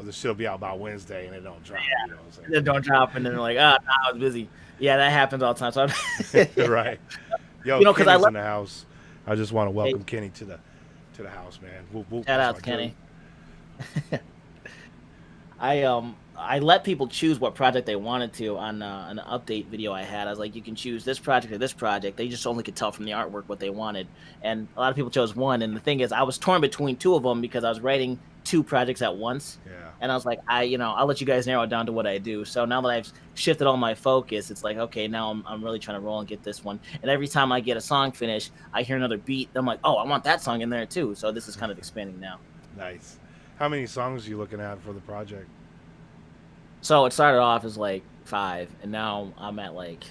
This shit'll be out by Wednesday and it don't drop. Yeah. You know what I'm They don't drop, and then they're like, I was busy. Yeah, that happens all the time. So saying? Right. Yo, because Kenny's in the house. I just want to welcome Hey. Kenny to the house, man. Shout out to Kenny. I let people choose what project they wanted to on an update video I had. I was like, you can choose this project or this project. They just only could tell from the artwork what they wanted, and a lot of people chose one. And the thing is, I was torn between two of them because I was writing two projects at once. Yeah. And I was like, I'll let you guys narrow it down to what I do. So now that I've shifted all my focus, it's like, okay, now I'm really trying to roll and get this one. And every time I get a song finished, I hear another beat. I'm like, oh, I want that song in there too. So this is kind of expanding now. Nice. How many songs are you looking at for the project? So it started off as like 5, and now I'm at like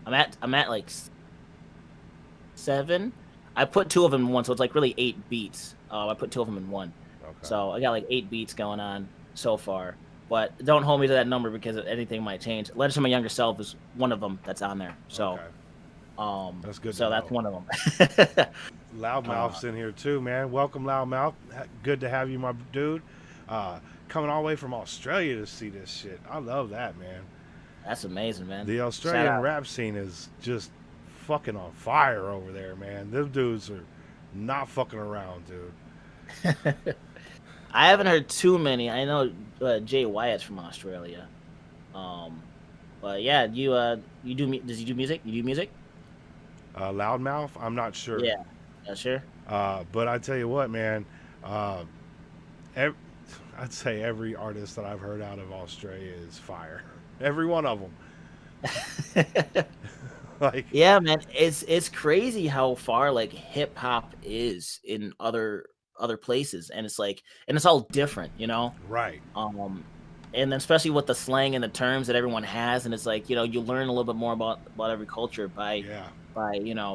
I'm at like 7. I put 2 of them in one, so it's like really 8 beats. I put 2 of them in one. Okay. So I got like 8 beats going on so far. But don't hold me to that number because anything might change. Letters from My Younger Self is one of them that's on there. So Okay. That's good. So to that's know. one of them. Loudmouth's in here too, man. Welcome, Loudmouth. Good to have you, my dude. Coming all the way from Australia to see this shit. I love that, man. That's amazing, man. The Shout Australian out. rap scene is just fucking on fire over there, man. Them dudes are not fucking around, dude. I haven't heard too many. I know Jay Wyatt's from Australia. But yeah, does he do music? You do music? Loudmouth, I'm not sure. Yeah, sure. But I tell you what, man. I'd say every artist that I've heard out of Australia is fire. Every one of them. Like, Yeah, man, it's crazy how far like hip hop is in other places, and it's like, and it's all different, right. and then especially with the slang and the terms that everyone has, and it's like, you learn a little bit more about every culture by Yeah.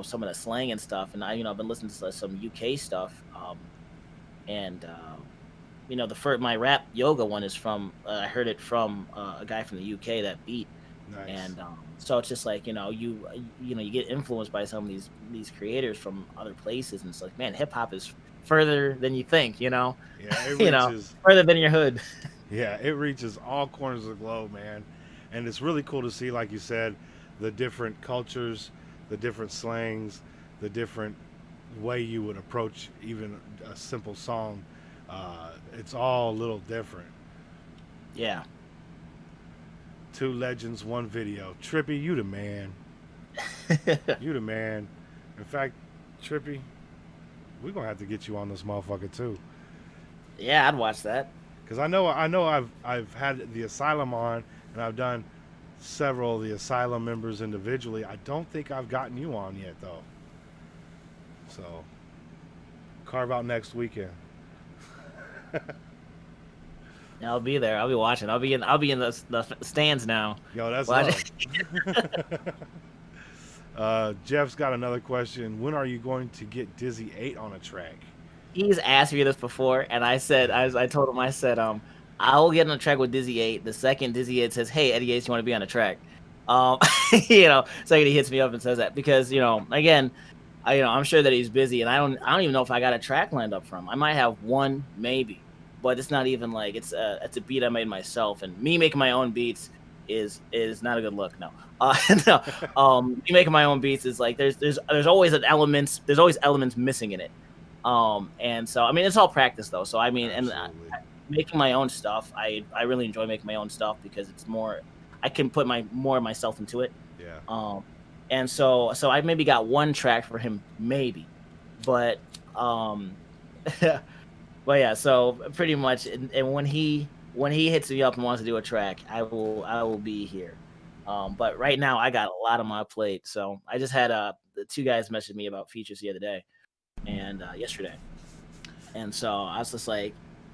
some of the slang and stuff. And I've been listening to some UK stuff, and my rap yoga one is from I heard it from a guy from the UK, that beat. Nice. And so it's just like, you get influenced by some of these creators from other places, and it's like, man, hip hop is further than you think, yeah, it reaches, further than your hood. yeah, it reaches all corners of the globe, man. And it's really cool to see, like you said, the different cultures, the different slangs, the different way you would approach even a simple song. It's all a little different. Yeah. 2 legends, 1 video. Trippy, you the man. You the man. In fact, Trippy, we're gonna have to get you on this motherfucker too. Yeah, I'd watch that. Because I know I've had the Asylum on, and I've done several of the Asylum members individually. I don't think I've gotten you on yet though. So carve out next weekend. I'll be there. I'll be watching. I'll be in the stands now. Yo, that's Watch. love. Jeff's got another question. When are you going to get Dizzy 8 on a track? He's asked me this before, and I said, I told him, I said, I will get on a track with Dizzy 8. The second Dizzy 8 says, hey, Eddie Ace, you want to be on a track? Second he hits me up and says that, because, again, I'm sure that he's busy, and I don't even know if I got a track lined up for him. I might have one, maybe, but it's not even like it's a beat I made myself, and me making my own beats is not a good look. No, no. Me making my own beats is like there's always elements missing in it. And so I mean it's all practice though. So I mean, Absolutely. making my own stuff. I really enjoy making my own stuff because it's more. I can put more of myself into it. Yeah. And so I maybe got one track for him, maybe, but but yeah. So pretty much, and when he hits me up and wants to do a track, I will be here. But right now I got a lot on my plate, so I just had the two guys message me about features the other day and yesterday, and so I was just like,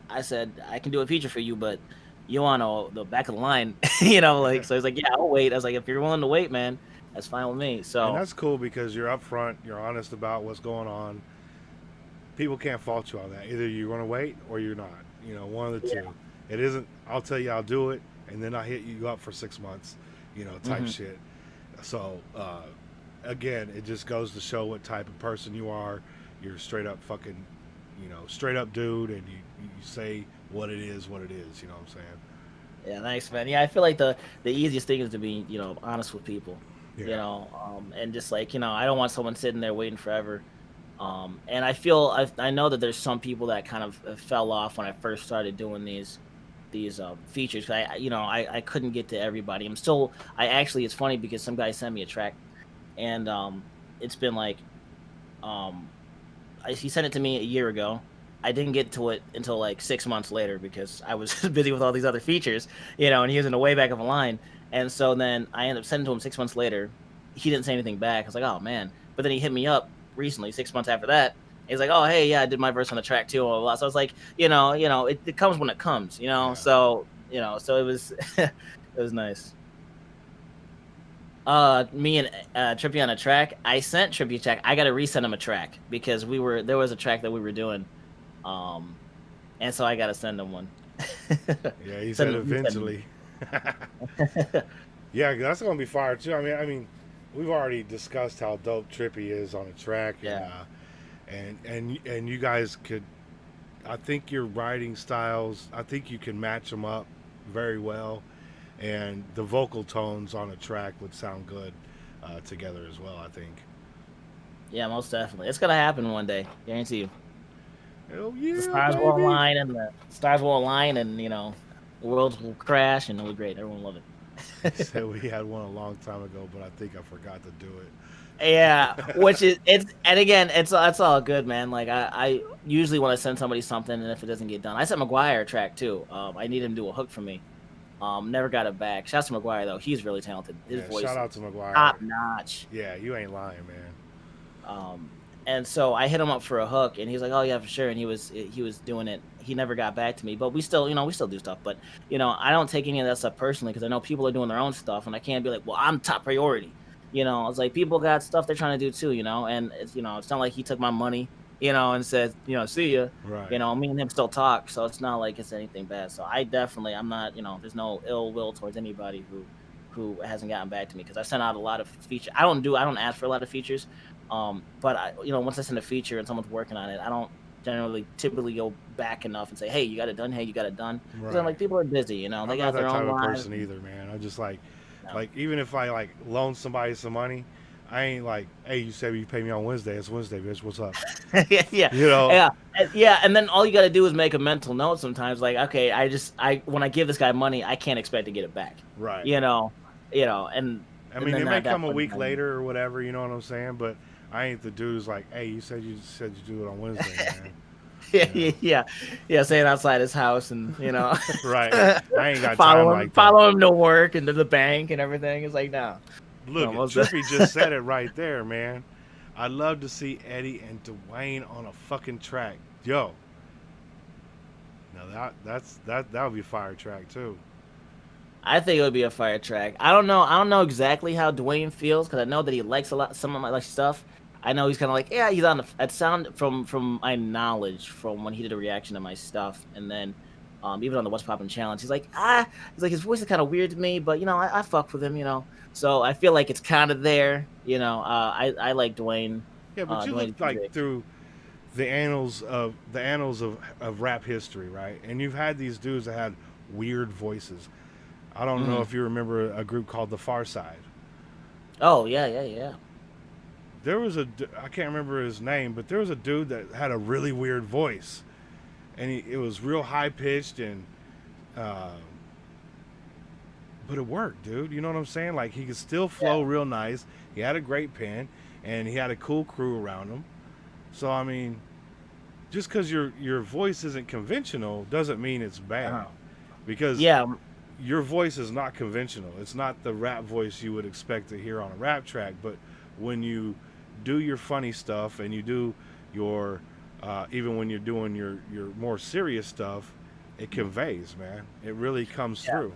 I said I can do a feature for you, but you want the back of the line, like so. He's like, yeah, I'll wait. I was like, if you're willing to wait, man, that's fine with me. And So that's cool because you're upfront, you're honest about what's going on. People can't fault you on that. Either you're going to wait or you're not. One of the yeah, two. It isn't, I'll tell you I'll do it, and then I'll hit you up for 6 months, type hmm shit. So, again, it just goes to show what type of person you are. You're straight up fucking, straight up dude, and you say what it is, what it is. You know what I'm saying? yeah, thanks, man. Yeah, I feel like the easiest thing is to be honest with people, Yeah. and just like I don't want someone sitting there waiting forever. And I know that there's some people that kind of fell off when I first started doing these features. I couldn't get to everybody. I actually, it's funny because some guy sent me a track, and it's been like um he sent it to me a year ago. I didn't get to it until like 6 months later because I was busy with all these other features, and he was in the way back of a line. And so then I ended up sending to him 6 months later. He didn't say anything back. I was like, oh man. But then he hit me up recently, 6 months after that. He's like, oh hey, yeah, I did my verse on the track too, blah, blah, blah. So I was like, it comes when it comes, Yeah. So so it was it was nice. Me and Trippy on a track. I sent Trippy a track. I gotta resend him a track because there was a track that we were doing. Um and so I gotta send him one. Yeah, he said send him, resend eventually. Yeah, that's gonna be fire too. I mean, we've already discussed how dope Trippy is on a track, and Yeah. and you guys could. I think your writing styles. I think you can match them up very well, and the vocal tones on a track would sound good together as well. I think. Yeah, most definitely. It's gonna happen one day. Guarantee you. Hell The yeah, stars will baby! align and the worlds will crash and it'll be great. Everyone will love He it. said we had one a long time ago, but I think I forgot to do it. Yeah, which is it's and again, it's all good, man. Like I usually when I send somebody something and if it doesn't get done, I sent McGuire a track too. I need him to do a hook for me. Never got it back. Shouts to McGuire though. He's really talented. His Yeah, voice shout is out to McGuire. top notch. Yeah, you ain't lying, man. Um, and so I hit him up for a hook, and he's like, "Oh yeah, for sure." And he was doing it. He never got back to me, but we still do stuff. But I don't take any of that stuff personally because I know people are doing their own stuff, and I can't be like, "Well, I'm top priority." It's like people got stuff they're trying to do too. And it's not like he took my money, and said, "See ya." Right. Me and him still talk, so it's not like it's anything bad. So I'm not, there's no ill will towards anybody who hasn't gotten back to me because I sent out a lot of features. I don't ask for a lot of features. But once I send a feature and someone's working on it, I don't generally typically go back enough and say, hey, you got it done. Hey, you got it done. Because I'm Right. like, people are busy, they I'm not got that their type own of lives. person either, man. I just No. even if I like loan somebody some money, I ain't like, hey, you said you pay me on Wednesday. It's Wednesday, bitch. What's up? Yeah, yeah, You know? yeah, yeah. And then all you got to do is make a mental note sometimes. Like, okay, when I give this guy money, I can't expect to get it back. Right. You know, and I and mean, then it may that come a point in week time, later or whatever. You know what I'm saying? But I ain't the dude who's like, hey, you said you do it on Wednesday, man. yeah, You yeah, know? yeah, yeah, staying outside his house and Right. I ain't got time like that. follow him to work and to the bank and everything. It's like no, Look, most Trippy just said it right there, man. I'd love to see Eddie and Dwayne on a fucking track. Yo, now that would be a fire track too. I think it would be a fire track. I don't know. I don't know exactly how Dwayne feels because I know that he likes a lot some of my like stuff. I know he's kind of like yeah, he's on the. It sound from my knowledge from when he did a reaction to my stuff, and then even on the What's Poppin' challenge, he's like his voice is kind of weird to me, but I fuck with him. So I feel like it's kind of there. I like Dwayne. Yeah, but you look Dwayne's like music. through the annals of rap history, right? And you've had these dudes that had weird voices. I don't know Mhm. if you remember a group called the Far Side. Oh yeah, yeah, yeah. There was I can't remember his name, but there was a dude that had a really weird voice. and it was real high pitched and. Uh, but it worked, dude. You know what I'm saying? Like he could still flow real nice. He had a great pen, and he had a cool crew around him. So I mean, just because your voice isn't conventional doesn't mean it's bad. Uh-huh. Because Yeah, your voice is not conventional. It's not the rap voice you would expect to hear on a rap track. But when you do your funny stuff and you do your even when you're doing your more serious stuff, it conveys, man. It really comes through.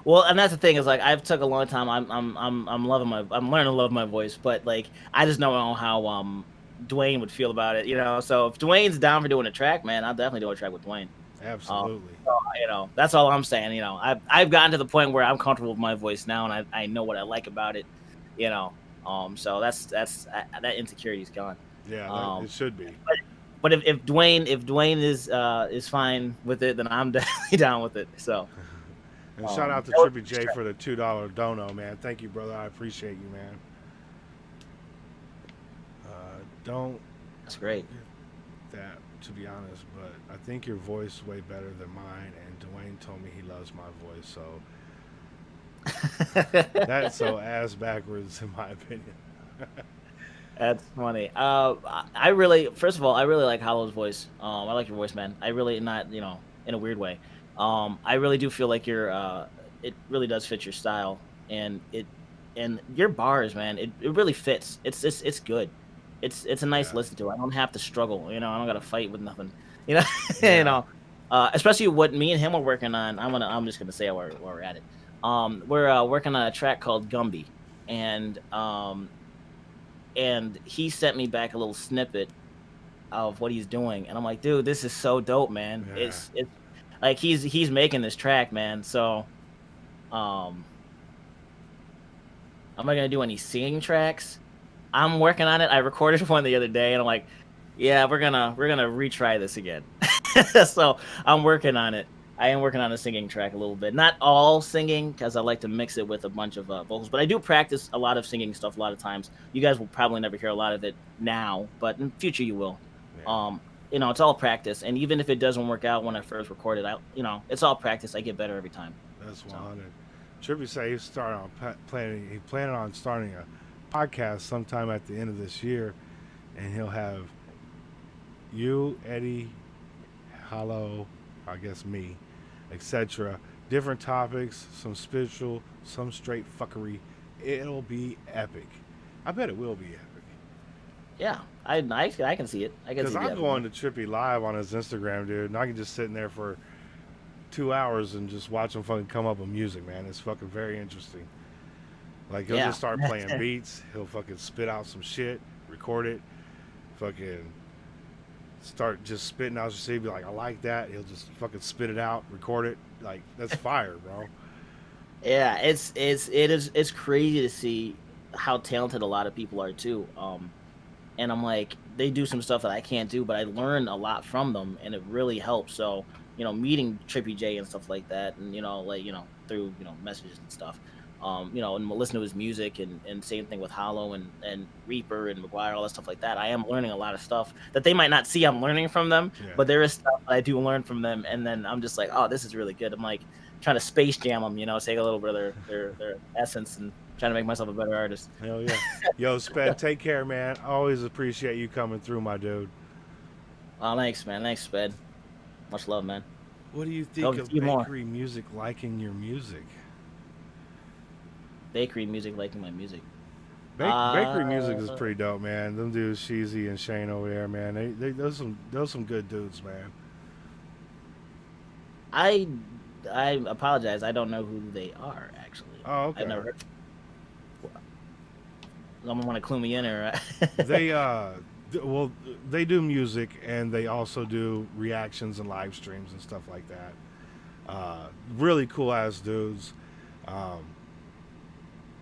well, and that's the thing is like I've took a long time. I'm loving I'm learning to love my voice, but like I just don't know how Dwayne would feel about it, you know. So if Dwayne's down for doing a track, man, I'll definitely do a track with Dwayne. Absolutely. So, you know, that's all I'm saying. You know, I've gotten to the point where I'm comfortable with my voice now, and I know what I like about it. You know, so that's that insecurity is gone. Yeah, it should be. But if Dwayne is fine with it, then I'm definitely down with it. So. And shout out to Trippy J for the $2 dono, man. Thank you, brother. I appreciate you, man. Don't That's great. get that, to be honest, but I think your voice is way better than mine, and Dwayne told me he loves my voice, so that's so ass backwards in my opinion. That's funny. I really, first of all, I really like Hollow's voice. I like your voice, man. I really not, you know, in a weird way. I really do feel like it really does fit your style, and your bars, man. It really fits. It's good. It's a nice Yeah. listen to. I don't have to struggle. You know, I don't got to fight with nothing. You know, you Yeah. know. Especially what me and him are working on. I'm just gonna say while we're at it. We're working on a track called Gumby, and he sent me back a little snippet of what he's doing, and I'm like, dude, this is so dope, man. Yeah. It's like he's making this track, man. So, am I gonna do any singing tracks? I'm working on it. I recorded one the other day, and I'm like, yeah, we're gonna retry this again. So I'm working on it. I am working on a singing track a little bit. Not all singing, because I like to mix it with a bunch of vocals. But I do practice a lot of singing stuff a lot of times. You guys will probably never hear a lot of it now, but in future you will. Yeah. You know, it's all practice. And even if it doesn't work out when I first recorded, you know, it's all practice. I get better every time. That's So, 100. Trippy say he's planning on starting a podcast sometime at the end of this year, and he'll have you, Eddie, Hollow, I guess me, etc. Different topics, some spiritual, some straight fuckery. It'll be epic. I bet it will be epic. yeah, I can see it. I can Because see I'm that. going to Trippy live on his Instagram, dude, and I can just sit in there for 2 hours and just watch him fucking come up with music, man. It's fucking very interesting. Like he'll Yeah. just start playing beats. He'll fucking spit out some shit, record it, fucking start just spitting out some shit. Be like, I like that. He'll just fucking spit it out, record it. Like that's fire, bro. Yeah, it's crazy to see how talented a lot of people are too. And I'm like, they do some stuff that I can't do, but I learn a lot from them, and it really helps. So, you know, meeting Trippy J and stuff like that, and you know, like, you know, through, you know, messages and stuff. You know, and listen to his music, and same thing with Hollow and Reaper and McGuire, all that stuff like that. I am learning a lot of stuff that they might not see I'm learning from them, Yeah. but there is stuff that I do learn from them, and then I'm just like, oh, this is really good. I'm like trying to space jam them, you know, take a little bit of their essence and trying to make myself a better artist. Hell yeah. Yo, Sped, take care, man. Always appreciate you coming through, my dude. Oh, thanks, man. Thanks, Sped. Much love, man. What do you think Hope of to see more. bakery music liking your music? Bakery music, liking my music. Bakery music is pretty dope, man. Them dudes, Sheezy and Shane over there, man. Those some good dudes, man. I apologize. I don't know who they are, actually. Oh, okay. I've never heard. Someone want to clue me in, or Well, they do music, and they also do reactions and live streams and stuff like that. Really cool ass dudes.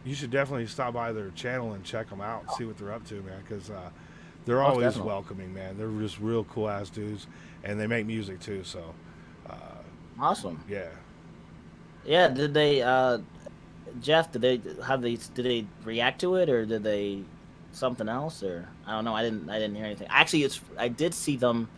You should definitely stop by their channel and check them out and see what they're up to, man, because they're Most always definitely. welcoming, man. They're just real cool ass dudes, and they make music too. So, awesome. yeah. Yeah. Did they, Jeff? Did they react to it, or did they something else, or I don't know. I didn't hear anything. Actually, I did see them.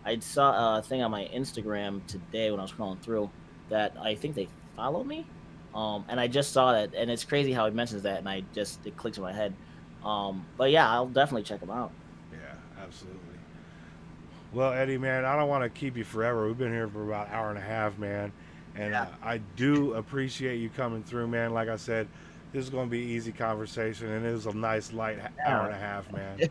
I saw a thing on my Instagram today when I was scrolling through that I think they follow me. And I just saw that, and it's crazy how he mentions that, and it clicks in my head. But yeah, I'll definitely check them out. Yeah, absolutely. Well, Eddie, man, I don't want to keep you forever. We've been here for about an hour and a half, man. And Yeah. I do appreciate you coming through, man. Like I said, this is going to be an easy conversation, and it was a nice, light hour Yeah. and a half, man.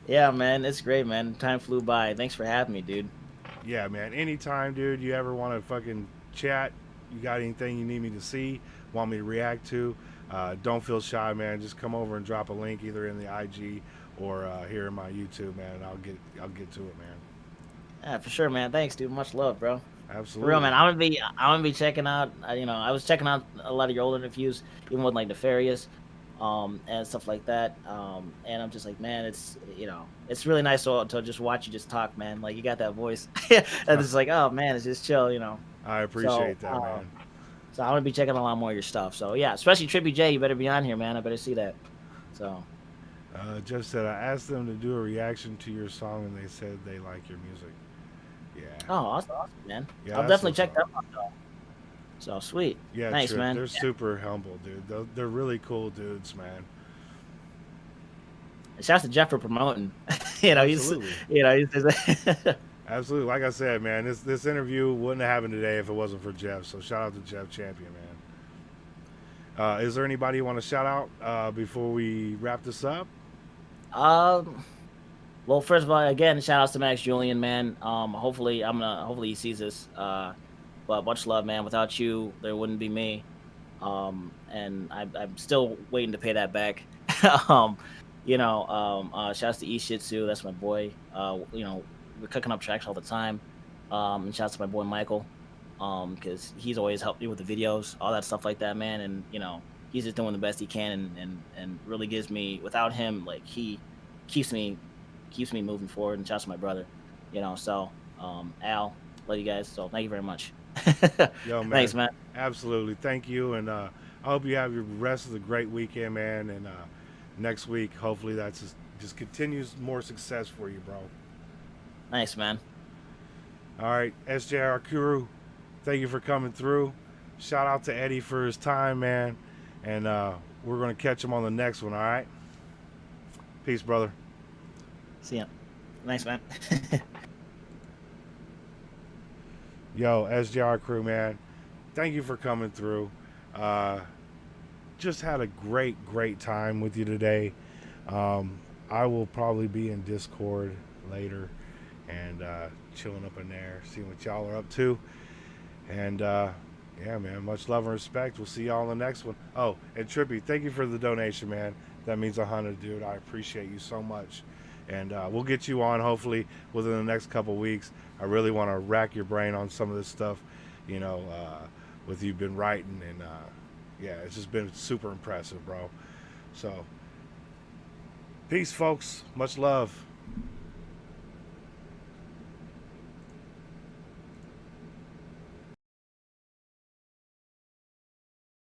Yeah, man, it's great, man. Time flew by. Thanks for having me, dude. Yeah, man. Anytime, dude, you ever want to fucking chat, you got anything you need me to see, want me to react to, don't feel shy, man. Just come over and drop a link either in the IG or here in my YouTube, man. And I'll get to it, man. Yeah, for sure, man. Thanks, dude. Much love, bro. For real, Absolutely. man. I'm gonna be checking out. I was checking out a lot of your old interviews, even with like Nefarious, and stuff like that. And I'm just like, man, it's really nice to just watch you just talk, man. Like you got that voice, and it's like, oh man, it's just chill. I So, appreciate that, man. so I'm gonna be checking a lot more of your stuff. So yeah, especially Trippy J, you better be on here, man. I better see that. So Jeff said I asked them to do a reaction to your song, and they said they like your music. Yeah, oh, awesome, man. yeah, I'll that's definitely what's check up. that out. Though. So sweet. Yeah, Nice, Trip, man. they're super humble, dude. They're really cool dudes, man. Shouts to Jeff for promoting. He's Absolutely. he's just, Absolutely. Like I said, man, this interview wouldn't have happened today if it wasn't for Jeff. So shout out to Jeff Champion, man. Is there anybody you want to shout out before we wrap this up? um well, first of all, again, shout outs to Max Julian, man. Hopefully he sees this. But much love, man. Without you, there wouldn't be me. And I'm still waiting to pay that back. um Shouts to E Shih Tzu, that's my boy. We're cooking up tracks all the time. And shouts to my boy Michael, because he's always helped me with the videos, all that stuff like that, man. And he's just doing the best he can, and really gives me. Without him, like he keeps me moving forward. And shouts to my brother, So Al, love you guys. So thank you very much. Yo, Thanks, man. man. Absolutely. Thank you. And I hope you have your rest of the great weekend, man. And next week, hopefully just continues more success for you, bro. Nice, man. All right, SJR Kuru, thank you for coming through. Shout out to Eddie for his time, man. And we're going to catch him on the next one, all right? Peace, brother. See ya. Nice, man. Yo, SJR crew, man, thank you for coming through. Just had a great time with you today. I will probably be in Discord later and chilling up in there, seeing what y'all are up to. And yeah, man, much love and respect. We'll see y'all in the next one. Oh, and Trippy, thank you for the donation, man. That means 100, dude. I appreciate you so much. And we'll get you on hopefully within the next couple weeks. I really want to rack your brain on some of this stuff, with you've been writing. And yeah, it's just been super impressive, bro. So, peace, folks. Much love.